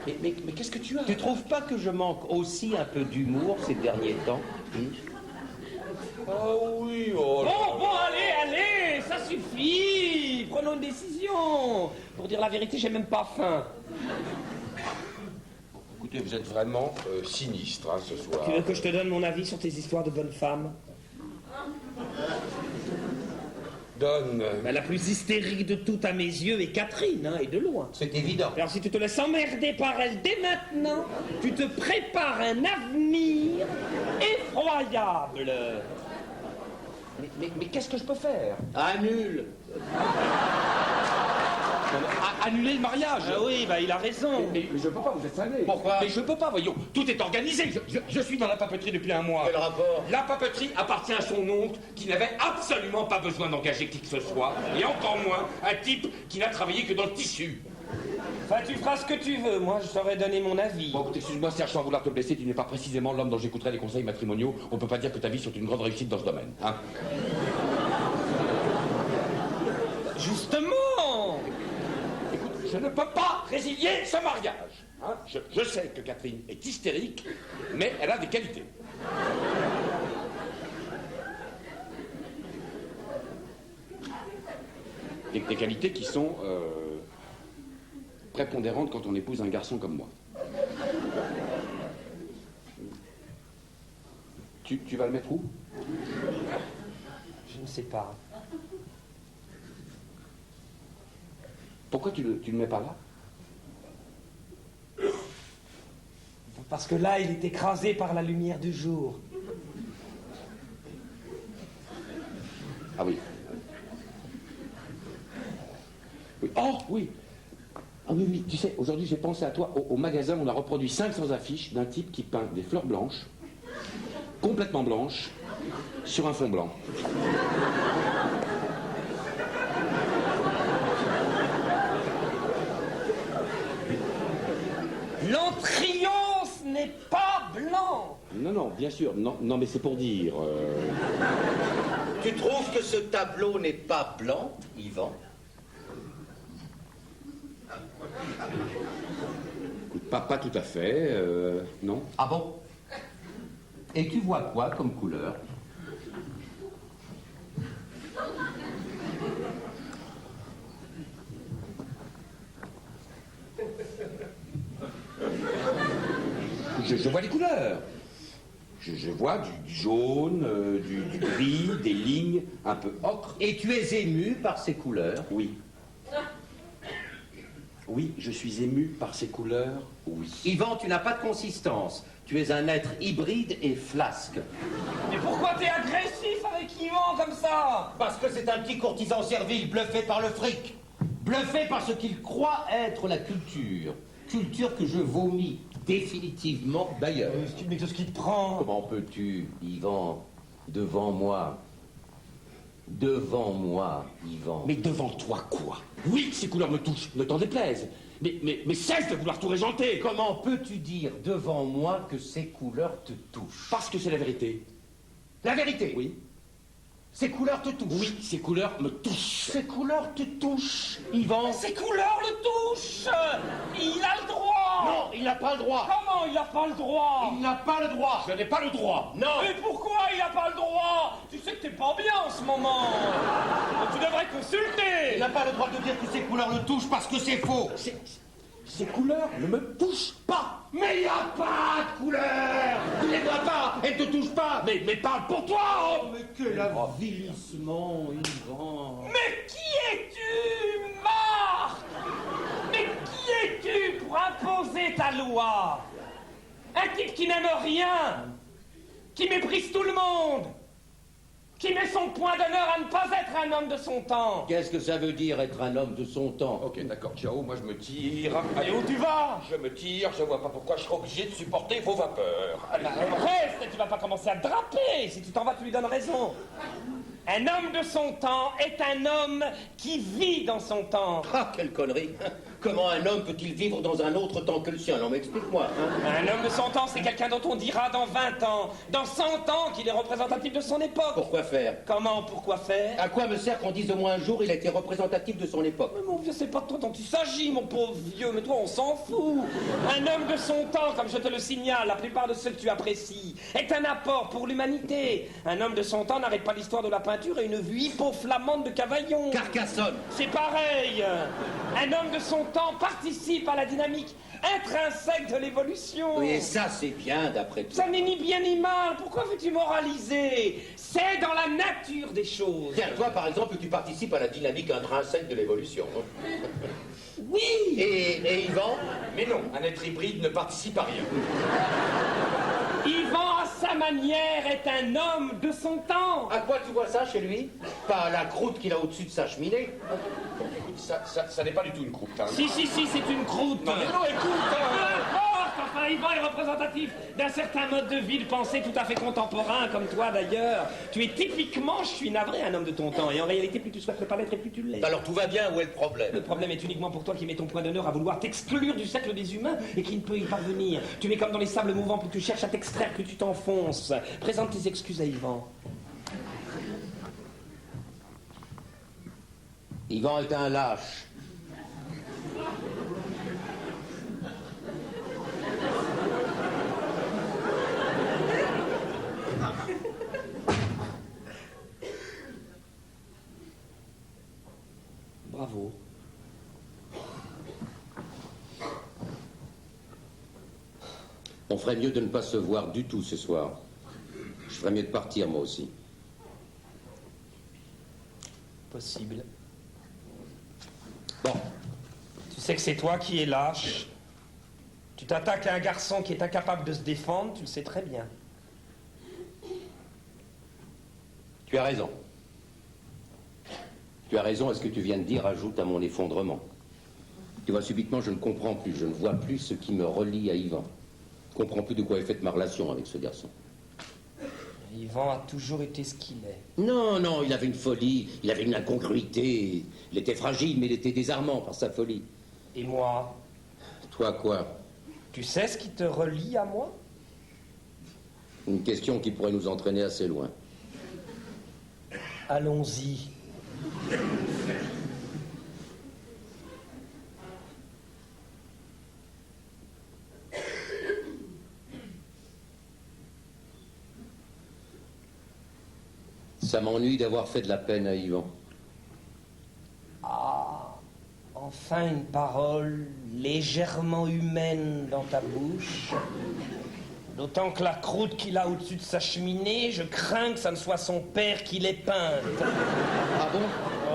Mais qu'est-ce que tu as? Tu trouves pas que je manque aussi un peu d'humour ces derniers temps? Oh oui, oh là. Bon, allez, ça suffit. Prenons une décision. Pour dire la vérité, j'ai même pas faim. Écoutez, vous êtes vraiment sinistre, hein, ce soir. Tu veux que je te donne mon avis sur tes histoires de bonnes femmes? Donne. Ben, la plus hystérique de toutes à mes yeux est Catherine, hein, et de loin. C'est évident. Alors si tu te laisses emmerder par elle dès maintenant, tu te prépares un avenir effroyable. Mais qu'est-ce que je peux faire? Annule. Annuler le mariage. Ah oui, bah il a raison. Mais je peux pas, vous êtes salé. Pourquoi? Mais je peux pas, voyons. Tout est organisé. Je suis dans la papeterie depuis un mois. Quel rapport? La papeterie appartient à son oncle qui n'avait absolument pas besoin d'engager qui que ce soit. Et encore moins un type qui n'a travaillé que dans le tissu. Enfin, tu feras ce que tu veux. Moi, je t'aurais donné mon avis. Bon, écoute, excuse-moi, Serge, sans vouloir te blesser, tu n'es pas précisément l'homme dont j'écouterai les conseils matrimoniaux. On peut pas dire que ta vie soit une grande réussite dans ce domaine, hein. Justement. Écoute, je ne peux pas résilier ce mariage. Hein. Je sais que Catherine est hystérique, mais elle a des qualités. Des qualités qui sont prépondérantes quand on épouse un garçon comme moi. Tu vas le mettre où? Je ne sais pas. Pourquoi tu le mets pas là? Parce que là, il est écrasé par la lumière du jour. Ah oui. Oui. Oh, oui. Ah oui, oui, tu sais, aujourd'hui j'ai pensé à toi. Au magasin, on a reproduit 500 affiches d'un type qui peint des fleurs blanches, complètement blanches, sur un fond blanc. L'entrillance n'est pas blanc. Non, non, bien sûr. Non, non, mais c'est pour dire... Tu trouves que ce tableau n'est pas blanc, Yvan? Écoute, pas tout à fait, non. Ah bon? Et tu vois quoi comme couleur? Je vois les couleurs. Je vois du jaune, du gris, des lignes un peu ocre. Et tu es ému par ces couleurs? Oui. Oui, je suis ému par ces couleurs, oui. Yvan, tu n'as pas de consistance. Tu es un être hybride et flasque. Mais pourquoi t'es agressif avec Yvan comme ça? Parce que c'est un petit courtisan servile bluffé par le fric. Bluffé par ce qu'il croit être la culture. Culture que je vomis définitivement d'ailleurs. Mais tout ce qui te prend. Comment peux-tu, Yvan, devant moi, Yvan. Mais devant toi, quoi? Oui, ces couleurs me touchent, ne t'en déplaise. Mais cesse de vouloir tout régenter. Comment peux-tu dire devant moi que ces couleurs te touchent? Parce que c'est la vérité. La vérité? Oui. Ces couleurs te touchent? Oui, ces couleurs me touchent. Ces couleurs te touchent, Yvan? Ces couleurs le touchent. Il a le droit. Non, il n'a pas le droit. Comment il n'a pas le droit? Il n'a pas le droit. Je n'ai pas le droit. Non. Mais pourquoi il n'a pas le droit? Tu sais que t'es pas bien en ce moment. Tu devrais Il consulter. n'a pas le droit de dire que ces couleurs le touchent parce que c'est faux. Ces couleurs ne me touchent pas. Mais y a pas de couleur. Tu les vois pas, elles te touchent pas. Mais parle pour toi, Oh, mais quel avilissement, Yvan. Mais qui es-tu, Marc? Mais qui es-tu pour imposer ta loi? Un type qui n'aime rien, qui méprise tout le monde, qui met son point d'honneur à ne pas être un homme de son temps. Qu'est-ce que ça veut dire être un homme de son temps? Ok, d'accord, ciao, moi je me tire. Et où tu vas? Je me tire, je vois pas pourquoi je serais obligé de supporter vos vapeurs. Allez, Reste, tu vas pas commencer à te draper. Si tu t'en vas, tu lui donnes raison. Un homme de son temps est un homme qui vit dans son temps. Ah, quelle connerie. Comment un homme peut-il vivre dans un autre temps que le sien? Non, mais explique-moi. Hein. Un homme de son temps, c'est quelqu'un dont on dira dans 20 ans, dans 100 ans qu'il est représentatif de son époque. Pourquoi faire? Comment, pourquoi faire? À quoi me sert qu'on dise au moins un jour il a été représentatif de son époque? Mais mon vieux, c'est pas de toi dont il s'agit, mon pauvre vieux, mais toi, on s'en fout. Un homme de son temps, comme je te le signale, la plupart de ceux que tu apprécies, est un apport pour l'humanité. Un homme de son temps n'arrête pas l'histoire de la peinture et une vue hypo-flamande de Cavaillon. Carcassonne. C'est pareil. Un homme de son temps participe à la dynamique intrinsèque de l'évolution. Oui, et ça, c'est bien, d'après toi. Ça n'est ni bien ni mal. Pourquoi veux-tu moraliser? C'est dans la nature des choses. Tiens, toi, par exemple, tu participes à la dynamique intrinsèque de l'évolution. Oui. Et Yvan? mais non, un être hybride ne participe à rien. Yvan, à sa manière, est un homme de son temps. À quoi tu vois ça chez lui? Pas la croûte qu'il a au-dessus de sa cheminée. Écoute, ça n'est pas du tout une croûte. Hein. Si, c'est une croûte. Non, mais non, écoute. Peu importe, enfin, Yvan est représentatif d'un certain mode de vie, de pensée tout à fait contemporain, comme toi d'ailleurs. Tu es typiquement, je suis navré, un homme de ton temps. Et en réalité, plus tu souhaites le paraître et plus tu l'es. Alors tout va bien, où est le problème? Le problème est uniquement pour toi qui mets ton point d'honneur à vouloir t'exclure du cercle des humains et qui ne peut y parvenir. Tu es comme dans les sables mouvants, plus tu cherches à t'extraire, plus tu t'enfonces. Présente tes excuses à Yvan. Yvan est un lâche. Bravo. On ferait mieux de ne pas se voir du tout ce soir. Je ferais mieux de partir, moi aussi. Possible. Bon, Tu sais que c'est toi qui es lâche. Tu t'attaques à un garçon qui est incapable de se défendre, tu le sais très bien. tu as raison. Tu as raison, et ce que tu viens de dire ajoute à mon effondrement. Tu vois, subitement, je ne comprends plus, je ne vois plus ce qui me relie à Yvan. Je ne comprends plus de quoi est faite ma relation avec ce garçon. Yvan a toujours été ce qu'il est. Non, non, il avait une folie, il avait une incongruité. Il était fragile, mais il était désarmant par sa folie. Et moi? Toi, quoi? Tu sais ce qui te relie à moi? Une question qui pourrait nous entraîner assez loin. Allons-y. Ça m'ennuie d'avoir fait de la peine à Yvan. Ah, enfin une parole légèrement humaine dans ta bouche. D'autant que la croûte qu'il a au-dessus de sa cheminée, je crains que ça ne soit son père qui l'ait peinte. Ah bon?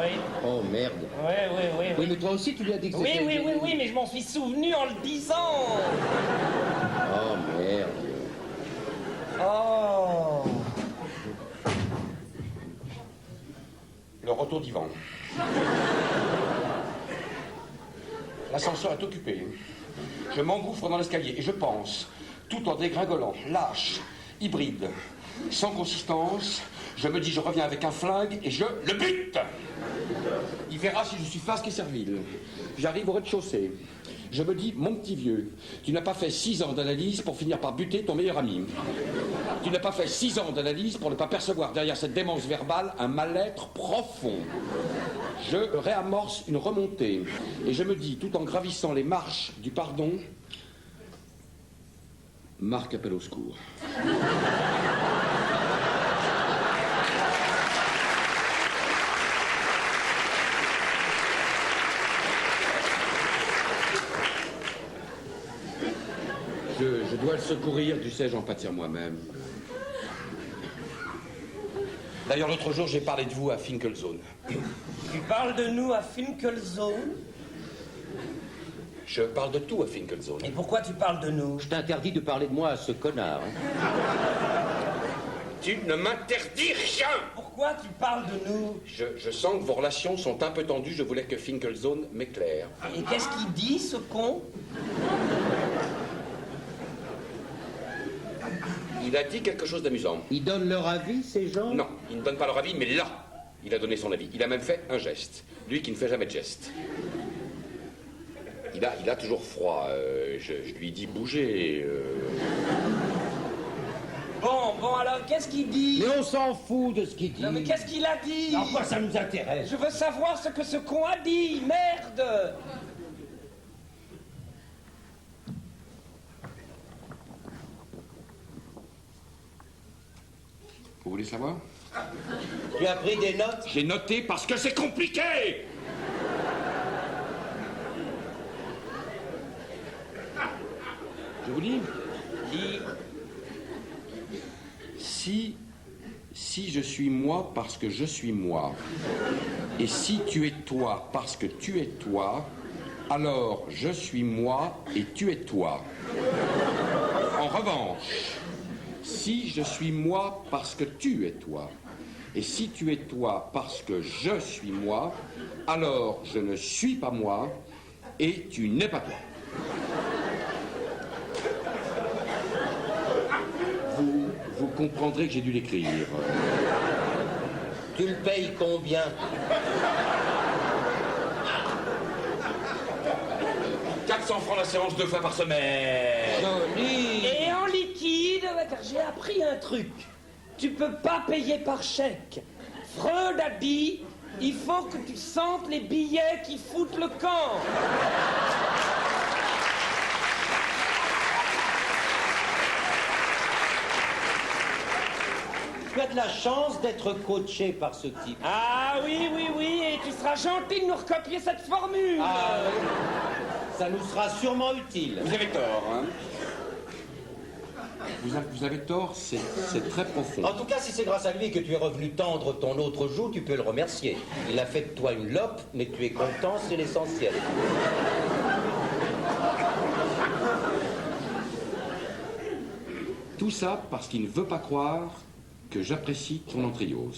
Oui, Oh merde. oui. Oui, mais toi aussi tu lui as dit que Oui, c'était... mais je m'en suis souvenu en le disant. Oh merde. Oh. Le retour d'Yvan. L'ascenseur est occupé. Je m'engouffre dans l'escalier et je pense, tout en dégringolant, lâche, hybride, sans consistance, je me dis je reviens avec un flingue et je le bute. Il verra si je suis fasque et servile. J'arrive au rez-de-chaussée. Je me dis, mon petit vieux, tu n'as pas fait 6 ans d'analyse pour finir par buter ton meilleur ami. Tu n'as pas fait 6 ans d'analyse pour ne pas percevoir derrière cette démence verbale un mal-être profond. Je réamorce une remontée et je me dis, tout en gravissant les marches du pardon, Marc appelle au secours. Je dois le secourir, tu sais, j'en pâtir moi-même. D'ailleurs, l'autre jour, j'ai parlé de vous à Finkelzone. Tu parles de nous à Finkelzone? Je parle de tout à Finkelzone. Et pourquoi tu parles de nous? Je t'interdis de parler de moi à ce connard. Tu ne m'interdis rien! Pourquoi tu parles de nous? Je sens que vos relations sont un peu tendues, je voulais que Finkelzone m'éclaire. Et qu'est-ce qu'il dit, ce con? Il a dit quelque chose d'amusant. Ils donnent leur avis, ces gens? Non, il ne donne pas leur avis, mais là, il a donné son avis. Il a même fait un geste. Lui qui ne fait jamais de geste. Il a toujours froid. Je lui dis bouger. Bon, alors, qu'est-ce qu'il dit? Mais on s'en fout de ce qu'il dit. Non, mais qu'est-ce qu'il a dit? En quoi ça nous intéresse? Je veux savoir ce que ce con a dit, merde! Vous voulez savoir? Tu as pris des notes? J'ai noté parce que c'est compliqué! Je vous dis, si je suis moi parce que je suis moi, et si tu es toi parce que tu es toi, alors je suis moi et tu es toi. En revanche, si je suis moi parce que tu es toi, et si tu es toi parce que je suis moi, alors je ne suis pas moi et tu n'es pas toi. Vous comprendrez que j'ai dû l'écrire. Tu le payes combien? 400 francs la séance 2 fois par semaine. Joli! Et en liquide, car j'ai appris un truc. Tu peux pas payer par chèque. Freud a dit, il faut que tu sentes les billets qui foutent le camp. Tu as de la chance d'être coaché par ce type. Ah oui, et tu seras gentil de nous recopier cette formule. Ah oui. Ça nous sera sûrement utile. Vous avez tort, hein? Vous avez tort, c'est très profond. En tout cas, si c'est grâce à lui que tu es revenu tendre ton autre joue, tu peux le remercier. Il a fait de toi une lope, mais tu es content, c'est l'essentiel. Tout ça parce qu'il ne veut pas croire que j'apprécie ton entrios.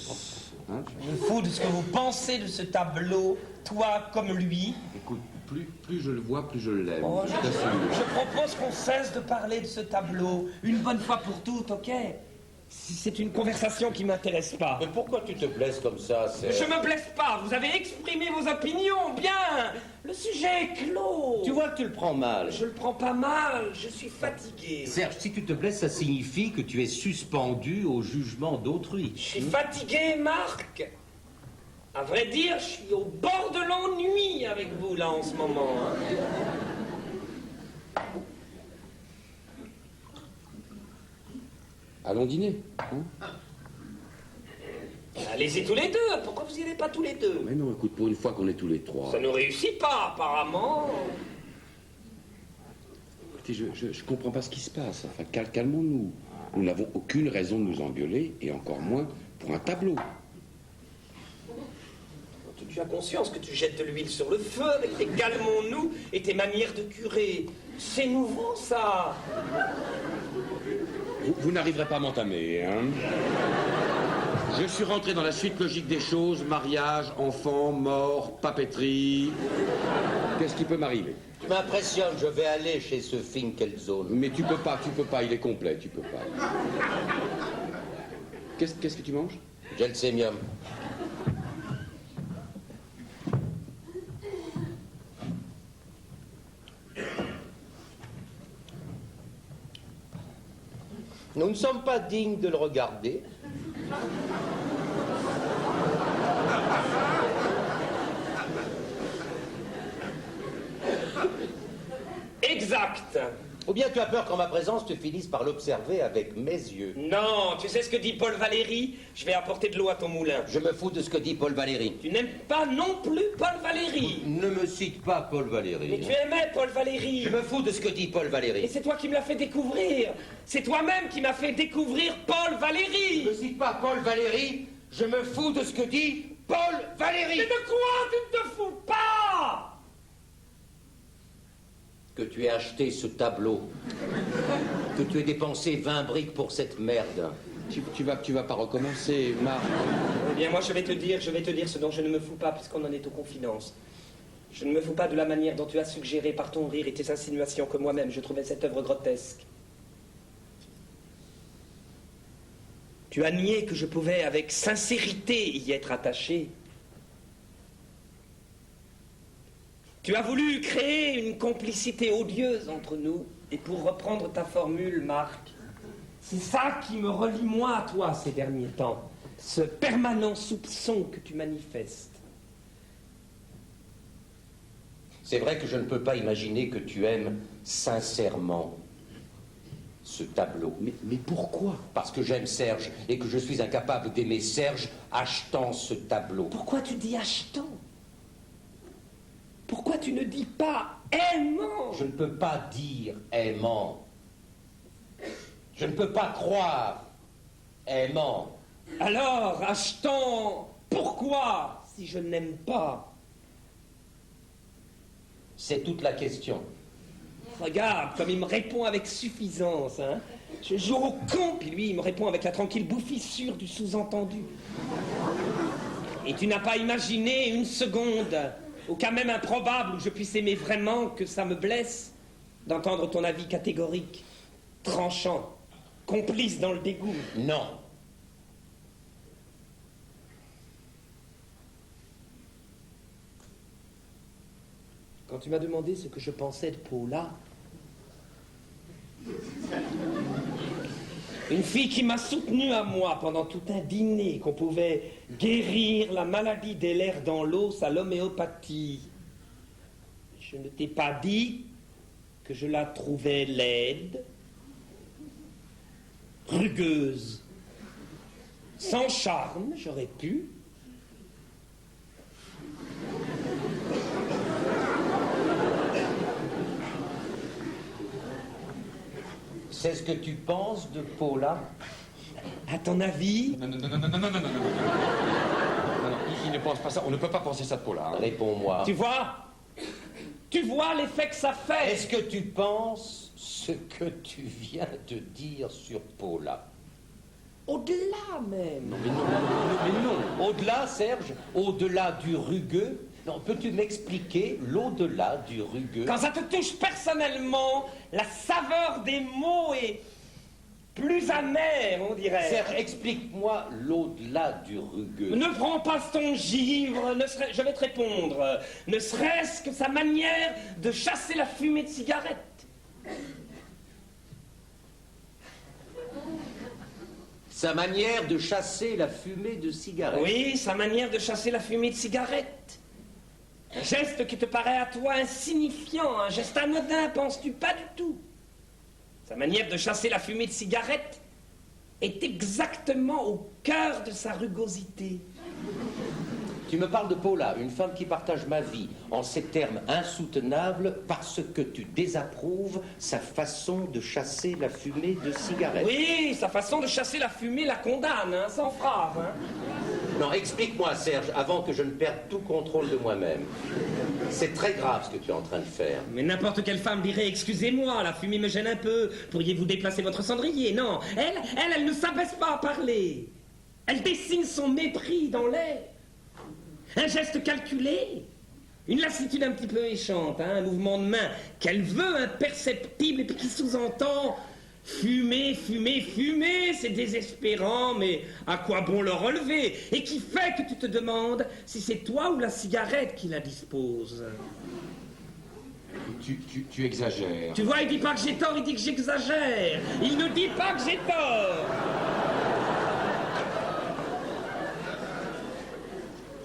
Hein? Je me fous de ce que vous pensez de ce tableau, toi comme lui. Écoute, plus je le vois, plus je l'aime. Oh, je t'assure. je propose qu'on cesse de parler de ce tableau, une bonne fois pour toutes, ok? C'est une conversation qui m'intéresse pas. Mais pourquoi tu te blesses comme ça, c'est... Je me blesse pas, vous avez exprimé vos opinions, bien. Le sujet est clos. Tu vois que tu le prends mal. Je le prends pas mal, je suis fatigué. Serge, si tu te blesses, ça signifie que tu es suspendu au jugement d'autrui. Je suis fatigué, Marc. À vrai dire, je suis au bord de l'ennui avec vous, là, en ce moment. Hein. Allons dîner. Hein? Allez-y tous les deux. Pourquoi vous n'y allez pas tous les deux? Mais non, écoute, pour une fois qu'on est tous les trois. Ça ne réussit pas, apparemment. Écoutez, je comprends pas ce qui se passe. Enfin, calmons-nous. Nous n'avons aucune raison de nous engueuler, et encore moins pour un tableau. Tu as conscience que tu jettes de l'huile sur le feu avec tes calmons-nous et tes manières de curer. C'est nouveau, ça. Vous n'arriverez pas à m'entamer, hein? Je suis rentré dans la suite logique des choses, mariage, enfant, mort, papeterie. Qu'est-ce qui peut m'arriver? Tu m'impressionnes, je vais aller chez ce Finkelzone. Mais tu peux pas, il est complet, tu peux pas. Qu'est-ce que tu manges? Gelsemium. Nous ne sommes pas dignes de le regarder. Exact. Ou bien tu as peur qu'en ma présence, tu finisses par l'observer avec mes yeux. Non, tu sais ce que dit Paul Valéry? Je vais apporter de l'eau à ton moulin. Je me fous de ce que dit Paul Valéry. Tu n'aimes pas non plus Paul Valéry. Ne me cite pas Paul Valéry. Mais tu aimais Paul Valéry. Je me fous de ce que dit Paul Et Valéry. c'est toi qui me l'as fait découvrir. C'est toi-même qui m'as fait découvrir Paul Valéry. Ne me cite pas Paul Valéry. Je me fous de ce que dit Paul Valéry. Mais de quoi tu ne te fous pas? Que tu aies acheté ce tableau. Que tu aies dépensé 20 briques pour cette merde. Tu vas pas recommencer, Marc. Eh bien, moi, je vais te dire ce dont je ne me fous pas, puisqu'on en est aux confidences. Je ne me fous pas de la manière dont tu as suggéré par ton rire et tes insinuations que moi-même je trouvais cette œuvre grotesque. Tu as nié que je pouvais, avec sincérité, y être attaché. Tu as voulu créer une complicité odieuse entre nous, et pour reprendre ta formule, Marc, c'est ça qui me relie moi à toi ces derniers temps, ce permanent soupçon que tu manifestes. C'est vrai que je ne peux pas imaginer que tu aimes sincèrement ce tableau. Mais pourquoi? Parce que j'aime Serge et que je suis incapable d'aimer Serge achetant ce tableau. Pourquoi tu dis achetant? Pourquoi tu ne dis pas aimant? Je ne peux pas dire aimant. Je ne peux pas croire aimant. Alors, achetant, pourquoi si je n'aime pas? C'est toute la question. Regarde comme il me répond avec suffisance, hein. Je joue au con, puis lui, il me répond avec la tranquille bouffissure du sous-entendu. Et tu n'as pas imaginé une seconde, au cas même improbable où je puisse aimer vraiment, que ça me blesse d'entendre ton avis catégorique, tranchant, complice dans le dégoût. Non. Quand tu m'as demandé ce que je pensais de Paula, une fille qui m'a soutenu à moi pendant tout un dîner qu'on pouvait guérir la maladie des lairs dans l'os à l'homéopathie, je ne t'ai pas dit que je la trouvais laide, rugueuse, sans charme, j'aurais pu. C'est ce que tu penses de Paula? À ton avis? Non. Non, il ne pense pas ça. On ne peut pas penser ça de Paula. Hein. Réponds-moi. Tu vois l'effet que ça fait. Est-ce que tu penses ce que tu viens de dire sur Paula? Au-delà même. Mais non. Au-delà, Serge, au-delà du rugueux. Non, peux-tu m'expliquer l'au-delà du rugueux? Quand ça te touche personnellement, la saveur des mots est plus amère, on dirait. Serge, explique-moi l'au-delà du rugueux. Ne prends pas ton givre, je vais te répondre. Ne serait-ce que sa manière de chasser la fumée de cigarette. Sa manière de chasser la fumée de cigarette. Oui, sa manière de chasser la fumée de cigarette. Un geste qui te paraît à toi insignifiant, un geste anodin, penses-tu? Pas du tout. Sa manière de chasser la fumée de cigarette est exactement au cœur de sa rugosité. Tu me parles de Paula, une femme qui partage ma vie en ces termes insoutenables parce que tu désapprouves sa façon de chasser la fumée de cigarette. Oui, sa façon de chasser la fumée la condamne, hein, sans phrase. Hein. Non, explique-moi, Serge, avant que je ne perde tout contrôle de moi-même. C'est très grave ce que tu es en train de faire. Mais n'importe quelle femme dirait, excusez-moi, la fumée me gêne un peu, pourriez-vous déplacer votre cendrier? Non, elle ne s'abaisse pas à parler. Elle dessine son mépris dans l'air. Un geste calculé, une lassitude un petit peu échante, hein, un mouvement de main qu'elle veut imperceptible et puis qui sous-entend fumer, fumer, fumer, c'est désespérant, mais à quoi bon le relever? Et qui fait que tu te demandes si c'est toi ou la cigarette qui la dispose. Tu exagères. Tu vois, il dit pas que j'ai tort, il dit que j'exagère. Il ne dit pas que j'ai tort.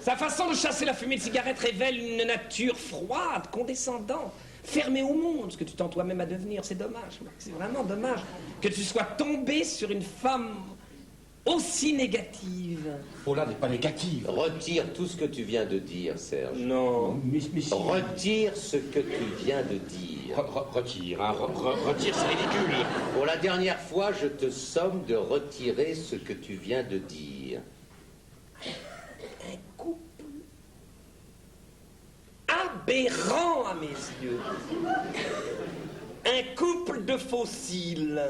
Sa façon de chasser la fumée de cigarette révèle une nature froide, condescendante, fermée au monde, ce que tu tends toi-même à devenir. C'est dommage, Max, c'est vraiment dommage que tu sois tombé sur une femme aussi négative. Paula n'est pas négative. Retire tout ce que tu viens de dire, Serge. Non. Mais si. Retire ce que tu viens de dire. Retire, hein, retire, c'est ridicule. Pour la dernière fois, je te somme de retirer ce que tu viens de dire. Un couple aberrant à mes yeux. Un couple de fossiles.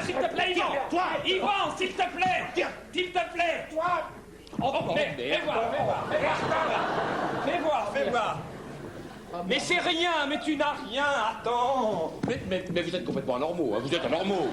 S'il te plaît, Yvan! Toi! Yvan, s'il te plaît! Tiens. S'il te plaît! Toi! Oh, fais voir! Fais voir! Mais c'est rien, mais tu n'as rien, attends! Mais vous êtes complètement anormaux, hein. Vous êtes anormaux.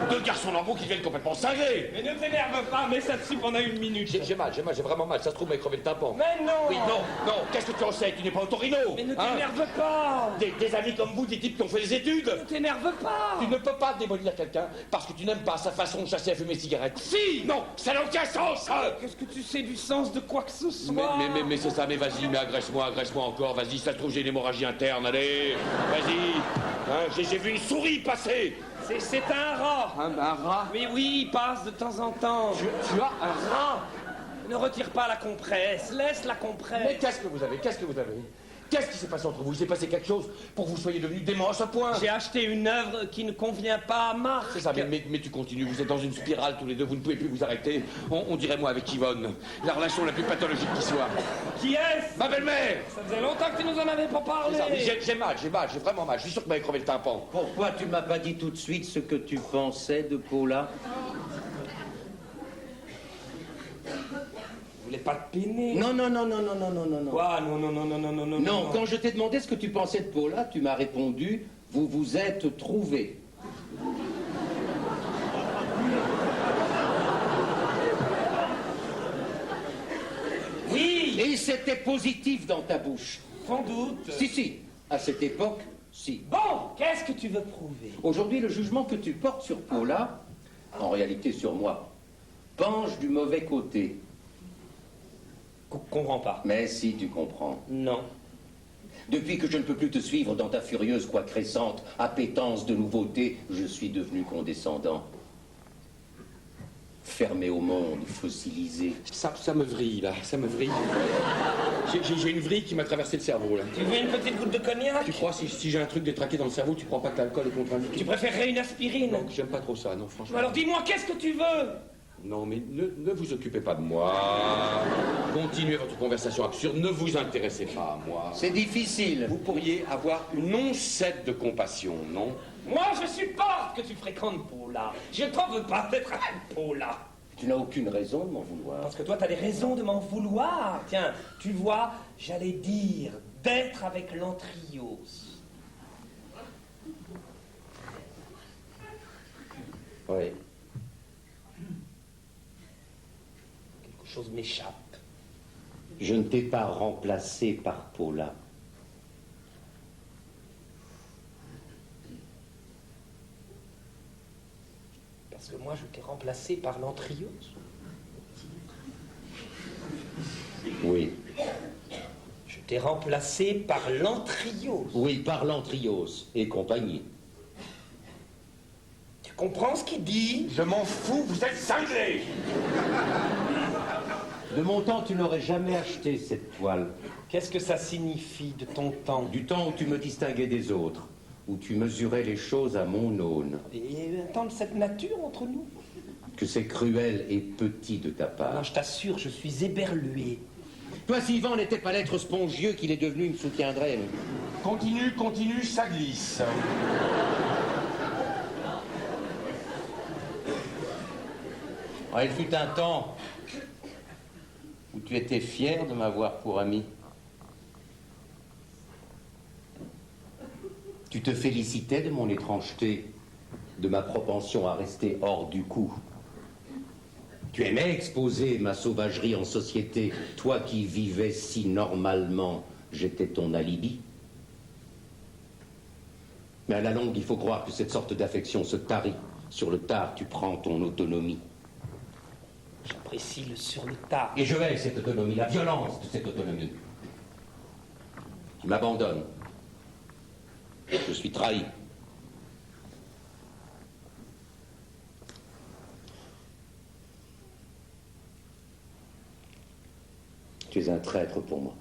Deux garçons normaux qui deviennent complètement cinglés. Mais ne t'énerve pas, mets ça dessus pendant une minute. J'ai mal, j'ai vraiment mal. Ça se trouve, m'a crevé le tympan. Mais non! Oui, non, qu'est-ce que tu en sais? Tu n'es pas au Torino. Mais ne hein? t'énerve pas! Des amis comme vous, des types qui ont fait des études. Ne t'énerve pas! Tu ne peux pas démolir quelqu'un parce que tu n'aimes pas sa façon de chasser à fumer cigarette. Si! Non, ça n'a aucun sens! Qu'est-ce que tu sais du sens de quoi que ce soit? Mais c'est ça, mais vas-y, mais agresse-moi encore, vas-y, ça se trouve, j'ai une hémorragie interne, allez, vas-y. Hein, j'ai vu une souris passer. C'est un rat! Un rat? Oui, il passe de temps en temps. Tu as un rat? Ne retire pas la compresse, laisse la compresse. Mais qu'est-ce que vous avez? Qu'est-ce qui s'est passé entre vous? Il s'est passé quelque chose pour que vous soyez devenus dément à ce point? J'ai acheté une œuvre qui ne convient pas à Marc. C'est ça, mais tu continues, vous êtes dans une spirale tous les deux, vous ne pouvez plus vous arrêter. On dirait moi avec Yvonne, la relation la plus pathologique qui soit. Qui est-ce? Ma belle-mère! Ça faisait longtemps que tu nous en avais pas parlé. J'ai mal, j'ai vraiment mal, je suis sûr que m'avez crevé le tympan. Pourquoi tu m'as pas dit tout de suite ce que tu pensais de Paula? Vous voulez pas te peiner? Non. Quoi? Non. Non, quand je t'ai demandé ce que tu pensais de Paula, tu m'as répondu, vous vous êtes trouvés. Oui, Et c'était positif dans ta bouche. sans doute. Si, à cette époque, si. Bon, qu'est-ce que tu veux prouver? Aujourd'hui, le jugement que tu portes sur Paula, en réalité sur moi, penche du mauvais côté. Comprends pas. Mais si, tu comprends. Non. Depuis que je ne peux plus te suivre dans ta furieuse quoi crescente appétence de nouveautés, je suis devenu condescendant. Fermé au monde, fossilisé. Ça me vrille, là, ça me vrille. J'ai une vrille qui m'a traversé le cerveau, là. Tu veux une petite goutte de cognac? Tu crois, si j'ai un truc détraqué dans le cerveau, tu crois pas que l'alcool est contre-indiqué? Tu préférerais une aspirine? Non, j'aime pas trop ça, non, franchement. Alors dis-moi, qu'est-ce que tu veux? Non, mais ne vous occupez pas de moi. Continuez votre conversation absurde, ne vous intéressez pas à moi. C'est difficile. Vous pourriez avoir une oncette de compassion, non? Moi, je supporte que tu fréquentes Paula. Je t'en veux pas d'être avec Paula. Tu n'as aucune raison de m'en vouloir. Parce que toi, t'as des raisons de m'en vouloir. Tiens, tu vois, j'allais dire d'être avec l'Antrios. Oui. Quelque chose m'échappe. Je ne t'ai pas remplacé par Paula. Parce que moi, je t'ai remplacé par l'Antrios. Oui. Je t'ai remplacé par l'Antrios. Oui, par l'Antrios et compagnie. Tu comprends ce qu'il dit? Je m'en fous, vous êtes cinglés! De mon temps, tu n'aurais jamais acheté cette toile. Qu'est-ce que ça signifie de ton temps? Du temps où tu me distinguais des autres, où tu mesurais les choses à mon aune. Il y a eu un temps de cette nature entre nous? Que c'est cruel et petit de ta part. Non, je t'assure, je suis éberlué. Toi, si Yvan n'était pas l'être spongieux qu'il est devenu, il me soutiendrait. Continue, ça glisse. Il fut un temps où tu étais fier de m'avoir pour ami. Tu te félicitais de mon étrangeté, de ma propension à rester hors du coup. Tu aimais exposer ma sauvagerie en société, toi qui vivais si normalement, j'étais ton alibi. Mais à la longue, il faut croire que cette sorte d'affection se tarit. Sur le tard, tu prends ton autonomie. J'apprécie le sur le tard. Et je hais cette autonomie, la violence de cette autonomie. Tu m'abandonnes. Je suis trahi. Tu es un traître pour moi.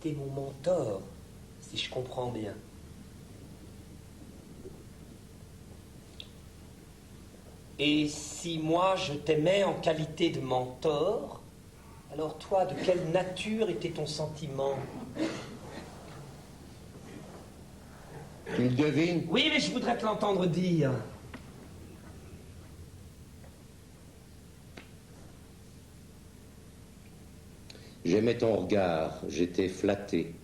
Il était mon mentor, si je comprends bien. Et si moi je t'aimais en qualité de mentor, alors toi, de quelle nature était ton sentiment? Tu le devines? Oui, mais je voudrais te l'entendre dire. J'aimais ton regard, j'étais flatté.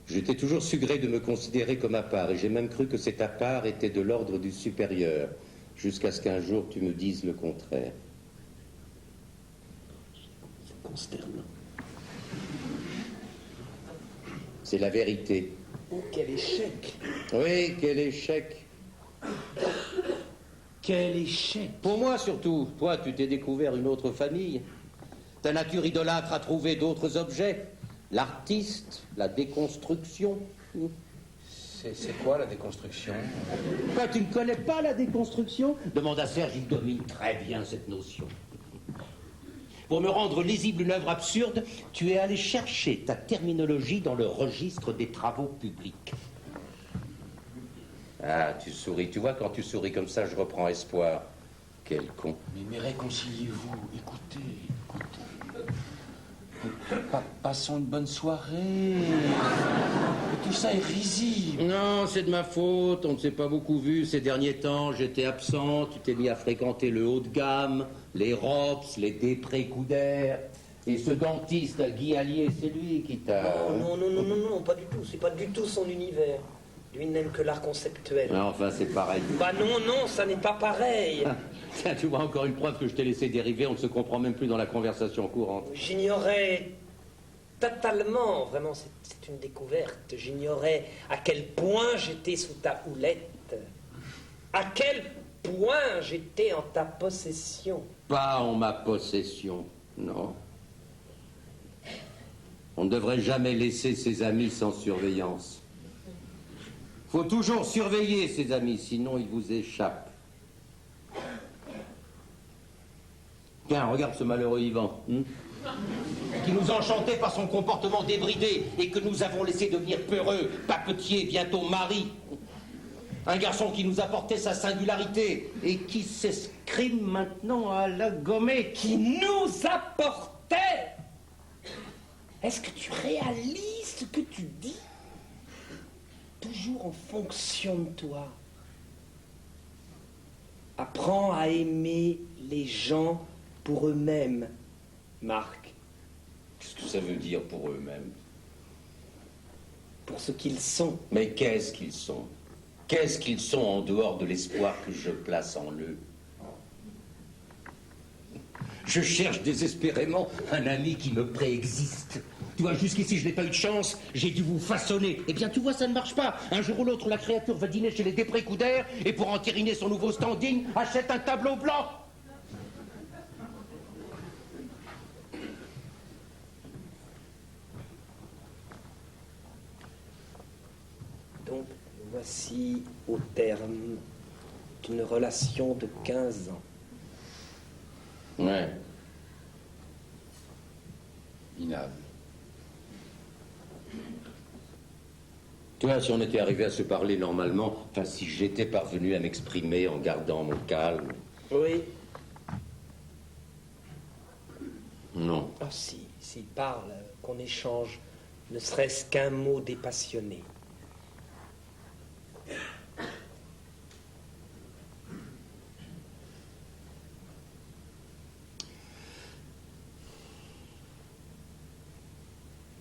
J'étais toujours sugré de me considérer comme à part, et j'ai même cru que cet à part était de l'ordre du supérieur, jusqu'à ce qu'un jour tu me dises le contraire. C'est consternant. C'est la vérité. Oh, quel échec! Oui, quel échec. Quel échec! Pour moi surtout, toi tu t'es découvert une autre famille. Ta nature idolâtre a trouvé d'autres objets. L'artiste, la déconstruction. C'est quoi la déconstruction? Quoi, tu ne connais pas la déconstruction? Demande à Serge, il domine très bien cette notion. Pour me rendre lisible une œuvre absurde, tu es allé chercher ta terminologie dans le registre des travaux publics. Ah, tu souris. Tu vois, quand tu souris comme ça, je reprends espoir. Quel con. Mais réconciliez-vous, écoutez. Passons une bonne soirée. Tout ça est risible. Non, c'est de ma faute. On ne s'est pas beaucoup vu ces derniers temps. J'étais absent. Tu t'es mis à fréquenter le haut de gamme, les Rops, les Després-Coudert. Et ce dentiste, Guy Allier, c'est lui qui t'a... Non, pas du tout. C'est pas du tout son univers. Lui n'aime que l'art conceptuel. Non, enfin, c'est pareil. Bah non, ça n'est pas pareil. Tiens, tu vois encore une preuve que je t'ai laissé dériver. On ne se comprend même plus dans la conversation courante. J'ignorais totalement, vraiment, c'est une découverte. J'ignorais à quel point j'étais sous ta houlette. À quel point j'étais en ta possession. Pas en ma possession, non. On ne devrait jamais laisser ses amis sans surveillance. Faut toujours surveiller ses amis, sinon ils vous échappent. Tiens, regarde ce malheureux Ivan, qui nous enchantait par son comportement débridé et que nous avons laissé devenir peureux, papetier, bientôt mari. Un garçon qui nous apportait sa singularité et qui s'escrime maintenant à la gommer. Qui nous apportait. Est-ce que tu réalises ce que tu dis? Toujours en fonction de toi. Apprends à aimer les gens pour eux-mêmes, Marc. Qu'est-ce que ça veut dire pour eux-mêmes? Pour ce qu'ils sont. Mais qu'est-ce qu'ils sont? Qu'est-ce qu'ils sont en dehors de l'espoir que je place en eux? Je cherche désespérément un ami qui me préexiste. Tu vois, jusqu'ici, je n'ai pas eu de chance, j'ai dû vous façonner. Eh bien, tu vois, ça ne marche pas. Un jour ou l'autre, la créature va dîner chez les Després-Coudert et pour entériner son nouveau standing, achète un tableau blanc. Donc, voici au terme d'une relation de 15 ans. Ouais. Minable. Tu vois, si on était arrivé à se parler normalement, enfin, si j'étais parvenu à m'exprimer en gardant mon calme... Oui. Non. Ah si, s'il parle, qu'on échange, ne serait-ce qu'un mot dépassionné.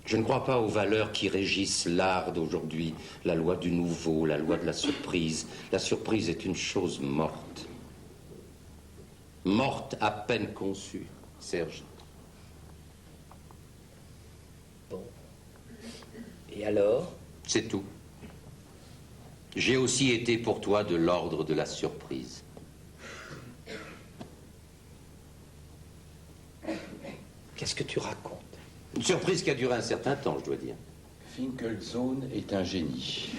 Je ne crois pas aux valeurs qui régissent l'art d'aujourd'hui, la loi du nouveau, la loi de la surprise. La surprise est une chose morte. Morte à peine conçue, Serge. alors? C'est tout. J'ai aussi été pour toi de l'ordre de la surprise. Qu'est-ce que tu racontes? Une surprise qui a duré un certain temps, je dois dire. Finkelzone est un génie.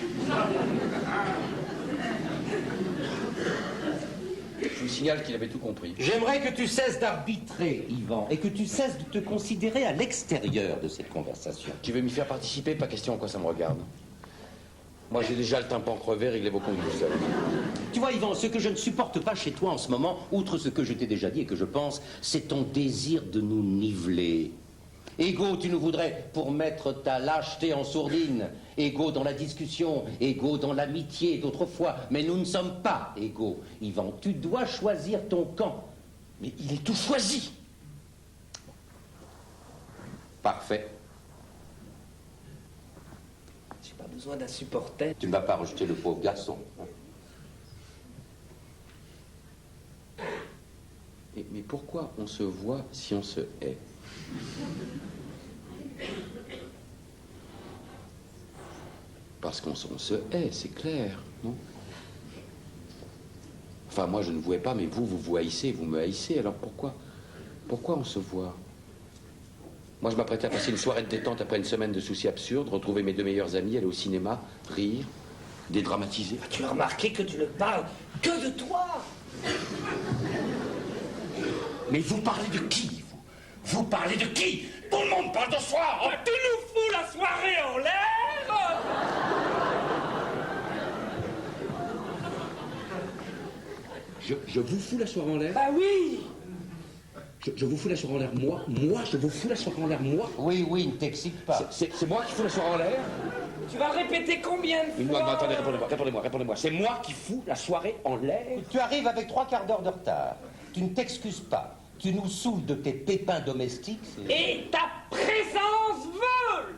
Je vous signale qu'il avait tout compris. J'aimerais que tu cesses d'arbitrer, Yvan, et que tu cesses de te considérer à l'extérieur de cette conversation. Tu veux m'y faire participer? Pas question à quoi ça me regarde. Moi, j'ai déjà le tympan crevé, réglez vos comptes tout seul. Tu vois, Yvan, ce que je ne supporte pas chez toi en ce moment, outre ce que je t'ai déjà dit et que je pense, c'est ton désir de nous niveler. Égaux, tu nous voudrais pour mettre ta lâcheté en sourdine. Égaux dans la discussion, égaux dans l'amitié d'autrefois. Mais nous ne sommes pas égaux, Yvan. Tu dois choisir ton camp. Mais il est tout choisi. Parfait. J'ai pas besoin d'un supporter. Tu ne vas pas rejeter le pauvre garçon. Mais pourquoi on se voit si on se hait? Parce qu'on se hait, c'est clair, non? Enfin, moi, je ne vous hais pas, mais vous haïssez, vous me haïssez, alors pourquoi on se voit? Moi, je m'apprêtais à passer une soirée de détente après une semaine de soucis absurdes, retrouver mes deux meilleurs amis, aller au cinéma, rire, dédramatiser. Tu as remarqué que tu ne parles que de toi. Mais vous parlez de qui, vous? Vous parlez de qui? Tout le monde parle de soi. Oh, Tu nous fous la soirée en l'air. je vous fous la soirée en l'air? Bah oui. Je vous fous la soirée en l'air, moi, je vous fous la soirée en l'air, moi. Oui, ne t'excite pas. C'est moi qui fous la soirée en l'air? Tu vas répéter combien de fois? Non, attendez, répondez-moi. C'est moi qui fous la soirée en l'air? Tu arrives avec 3/4 d'heure de retard. Tu ne t'excuses pas. Tu nous saoules de tes pépins domestiques. Et ta présence vole.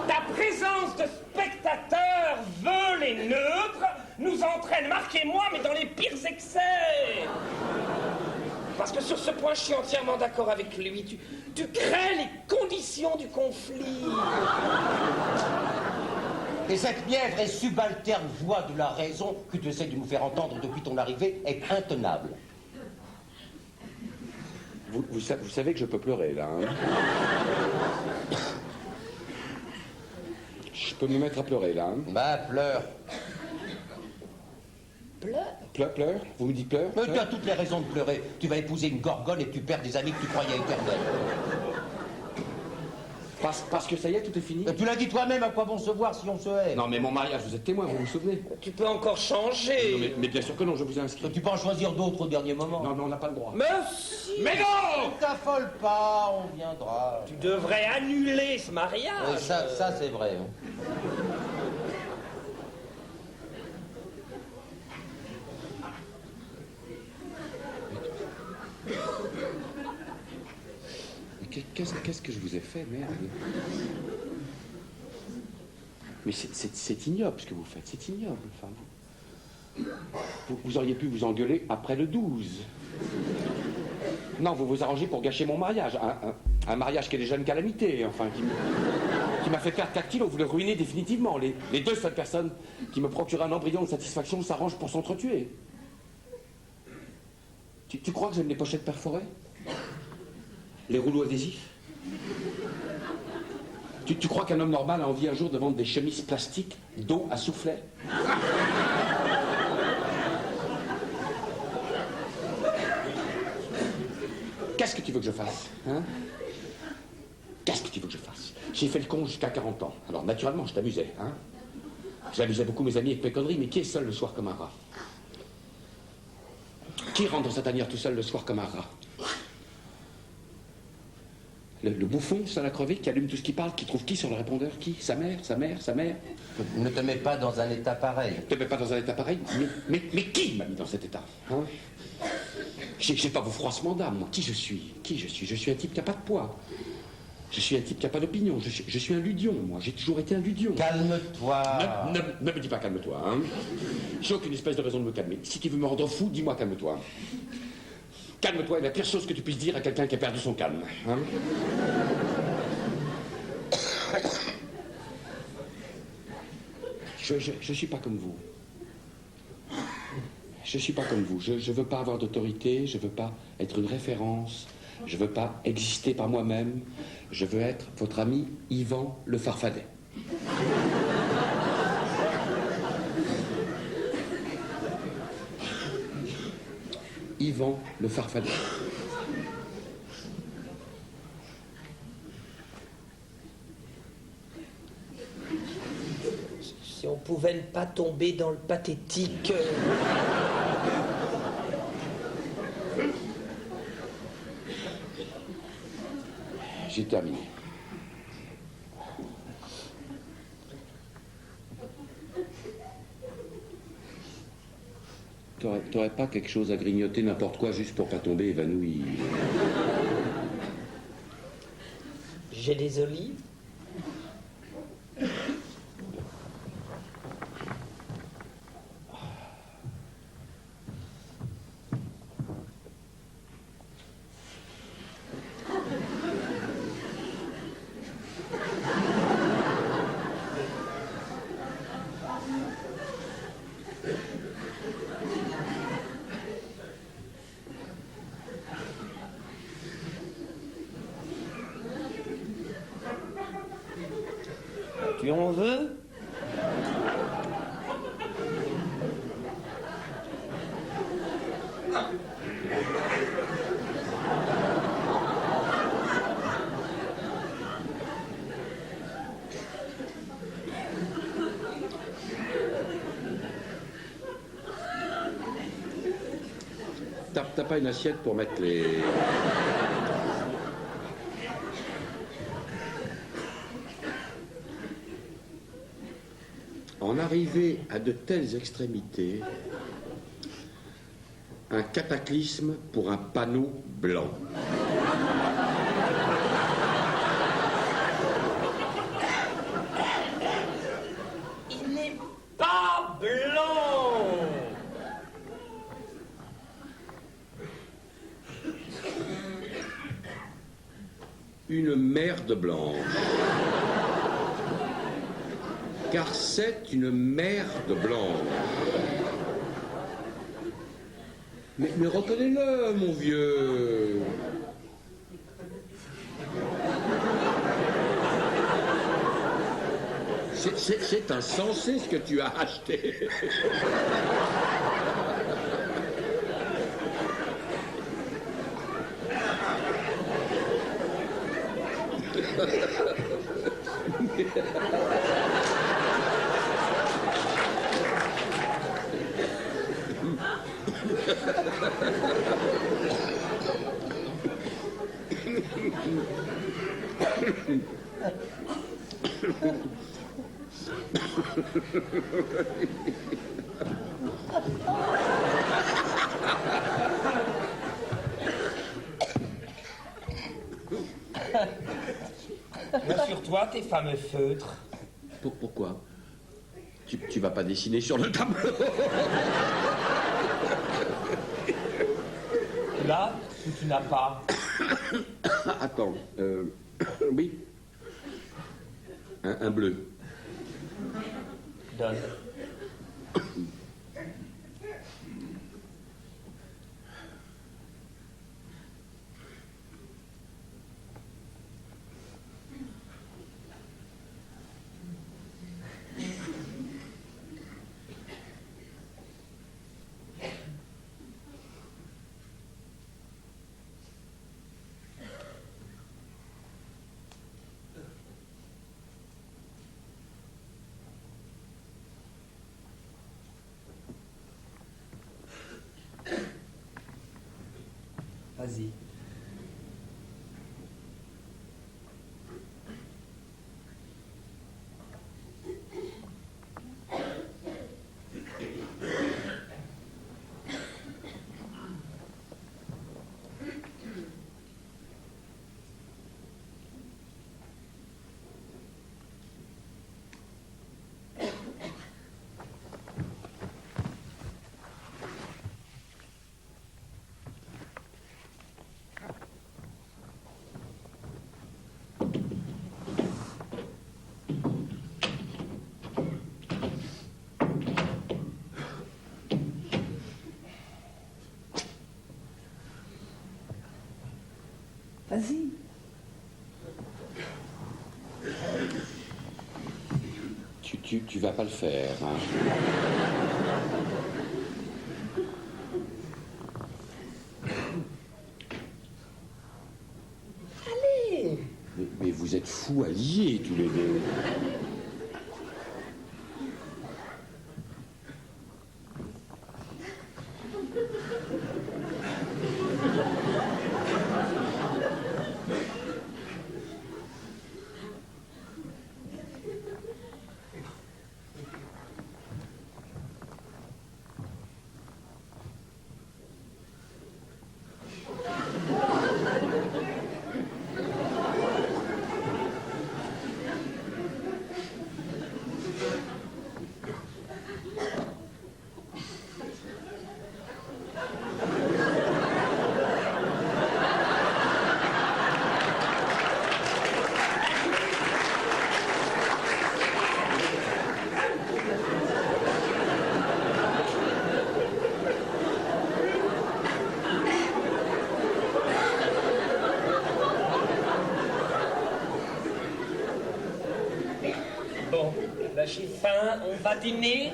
Ta présence de spectateur veule et neutre nous entraîne, marquez-moi, mais dans les pires excès. Parce que sur ce point, je suis entièrement d'accord avec lui. Tu crées les conditions du conflit. Et cette mièvre et subalterne voix de la raison que tu essaies de nous faire entendre depuis ton arrivée est intenable. Vous savez que je peux pleurer, là, hein? Je peux me mettre à pleurer, là, hein? Bah, pleure. Pleure? Vous me dites pleure? Mais tu as toutes les raisons de pleurer. Tu vas épouser une gorgone et tu perds des amis que tu croyais éternels. Parce que ça y est, tout est fini? Tu l'as dit toi-même, à quoi bon se voir si on se hait? Non, mais mon mariage, vous êtes témoin, vous vous souvenez? Tu peux encore changer. Non, mais bien sûr que non, je vous ai inscrit. Tu peux en choisir d'autres au dernier moment. Non, mais on n'a pas le droit. Mais si. Mais non! Ne t'affole pas, on viendra. Tu devrais annuler ce mariage. Ça c'est vrai. Hein. Qu'est-ce que je vous ai fait, merde? Mais c'est ignoble ce que vous faites, c'est ignoble. Enfin, vous auriez pu vous engueuler après le 12. Non, vous vous arrangez pour gâcher mon mariage. Un mariage qui est déjà une calamité, enfin, qui m'a fait perdre 4 kilos. Vous le ruinez définitivement. Les deux seules personnes qui me procuraient un embryon de satisfaction s'arrangent pour s'entretuer. Tu crois que j'aime les pochettes perforées? Les rouleaux adhésifs? Tu crois qu'un homme normal a envie un jour de vendre des chemises plastiques d'eau à soufflet? Qu'est-ce que tu veux que je fasse, hein? Qu'est-ce que tu veux que je fasse? J'ai fait le con jusqu'à 40 ans. Alors naturellement, je t'amusais, hein? J'amusais beaucoup mes amis avec mes conneries, mais qui est seul le soir comme un rat? Qui rentre dans sa tanière tout seul le soir comme un rat? Le bouffon, ça l'a crevé, qui allume tout ce qui parle, qui trouve qui sur le répondeur? Qui? Sa mère? Ne te mets pas dans un état pareil. Ne te mets pas dans un état pareil? Mais qui m'a mis dans cet état, hein? J'ai pas vos froissements d'âme, moi. Qui je suis? Je suis un type qui n'a pas de poids. Je suis un type qui n'a pas d'opinion. Je suis un ludion, moi. J'ai toujours été un ludion. Calme-toi. Ne me dis pas calme-toi, hein? J'ai aucune espèce de raison de me calmer. Si tu veux me rendre fou, dis-moi calme-toi. Calme-toi est la pire chose que tu puisses dire à quelqu'un qui a perdu son calme, hein? Je suis pas comme vous. Je suis pas comme vous. Je veux pas avoir d'autorité, je veux pas être une référence, je veux pas exister par moi-même. Je veux être votre ami Yvan le Farfadet. Yvan le Farfadet. Si on pouvait ne pas tomber dans le pathétique. J'ai terminé. T'aurais pas quelque chose à grignoter, n'importe quoi, juste pour pas tomber évanoui? J'ai des olives. Tu en veux? T'as pas une assiette pour mettre les... En arriver à de telles extrémités, un cataclysme pour un panneau blanc. Il n'est pas blanc. Une merde blanche. Car c'est une merde blanche. Mais reconnais-le, mon vieux. C'est insensé ce que tu as acheté. Rassure-toi, tes fameux feutres. Pourquoi? Tu vas pas dessiner sur le tableau? Là, où tu n'as pas. Attends, oui. Un bleu. Donne. Vas-y. vas-y. Tu vas pas le faire, hein. Allez. Mais vous êtes fous alliés, tous les deux. Bon, là j'ai faim, on va dîner.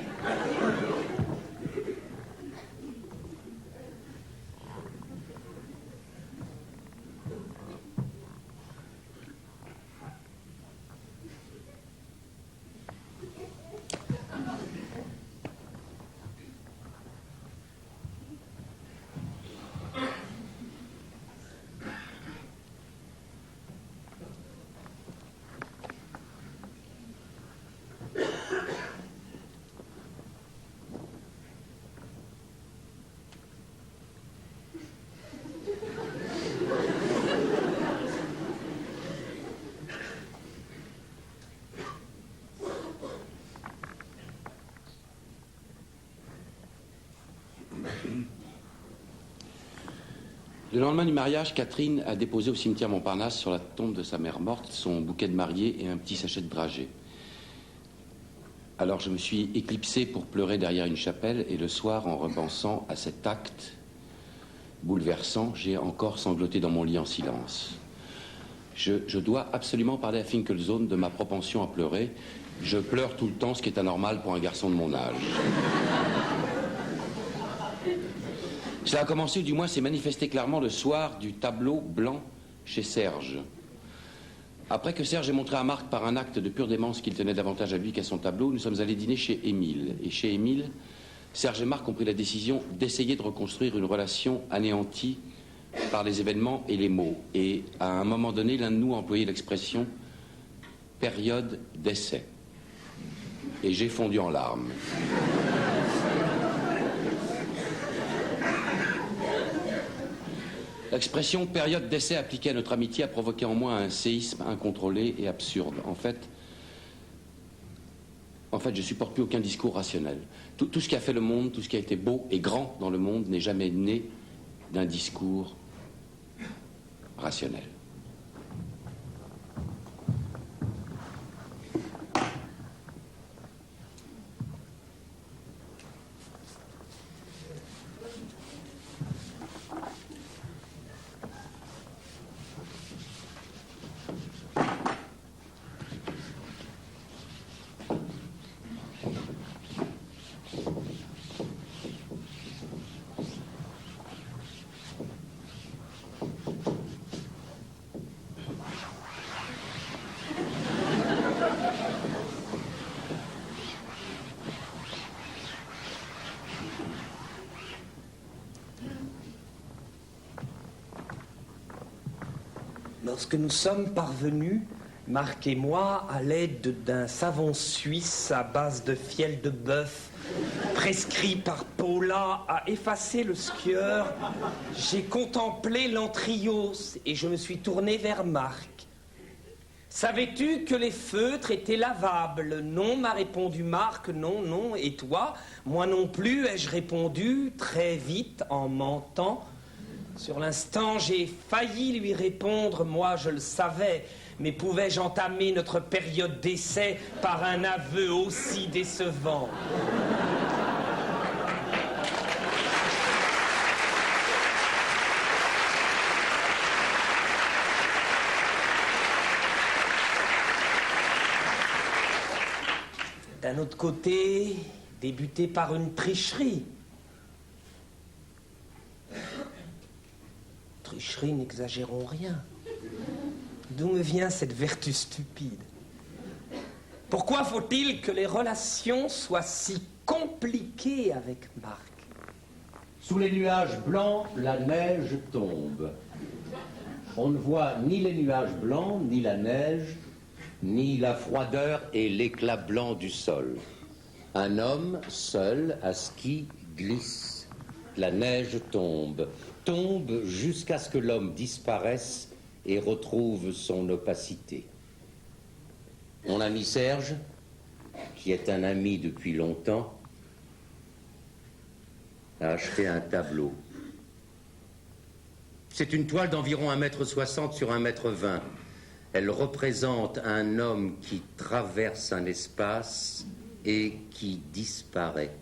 Le lendemain du mariage, Catherine a déposé au cimetière Montparnasse, sur la tombe de sa mère morte, son bouquet de mariée et un petit sachet de dragées. Alors je me suis éclipsé pour pleurer derrière une chapelle, et le soir, en repensant à cet acte bouleversant, j'ai encore sangloté dans mon lit en silence. Je dois absolument parler à Finkelzone de ma propension à pleurer. Je pleure tout le temps, ce qui est anormal pour un garçon de mon âge. Ça a commencé, ou du moins s'est manifesté clairement, le soir du tableau blanc chez Serge. Après que Serge ait montré à Marc par un acte de pure démence qu'il tenait davantage à lui qu'à son tableau, nous sommes allés dîner chez Émile. Et chez Émile, Serge et Marc ont pris la décision d'essayer de reconstruire une relation anéantie par les événements et les mots. Et à un moment donné, l'un de nous a employé l'expression « période d'essai ». Et j'ai fondu en larmes. L'expression « période d'essai » appliquée à notre amitié a provoqué en moi un séisme incontrôlé et absurde. En fait, je supporte plus aucun discours rationnel. Tout ce qui a fait le monde, tout ce qui a été beau et grand dans le monde n'est jamais né d'un discours rationnel. Lorsque nous sommes parvenus, Marc et moi, à l'aide d'un savon suisse à base de fiel de bœuf, prescrit par Paula, à effacer le skieur, j'ai contemplé l'anthriose et je me suis tourné vers Marc. Savais-tu que les feutres étaient lavables? Non, m'a répondu Marc, non, non. Et toi? Moi non plus, ai-je répondu, très vite, en mentant. Sur l'instant, j'ai failli lui répondre, moi je le savais, mais pouvais-je entamer notre période d'essai par un aveu aussi décevant? d'un autre côté, débuté par une tricherie. Tricherie, n'exagérons rien. D'où me vient cette vertu stupide? Pourquoi faut-il que les relations soient si compliquées avec Marc? Sous les nuages blancs, la neige tombe. On ne voit ni les nuages blancs, ni la neige, ni la froideur et l'éclat blanc du sol. Un homme, seul, à ski, glisse. La neige tombe, tombe jusqu'à ce que l'homme disparaisse et retrouve son opacité. Mon ami Serge, qui est un ami depuis longtemps, a acheté un tableau. C'est une toile d'environ 1,60 m sur 1,20 m. Elle représente un homme qui traverse un espace et qui disparaît.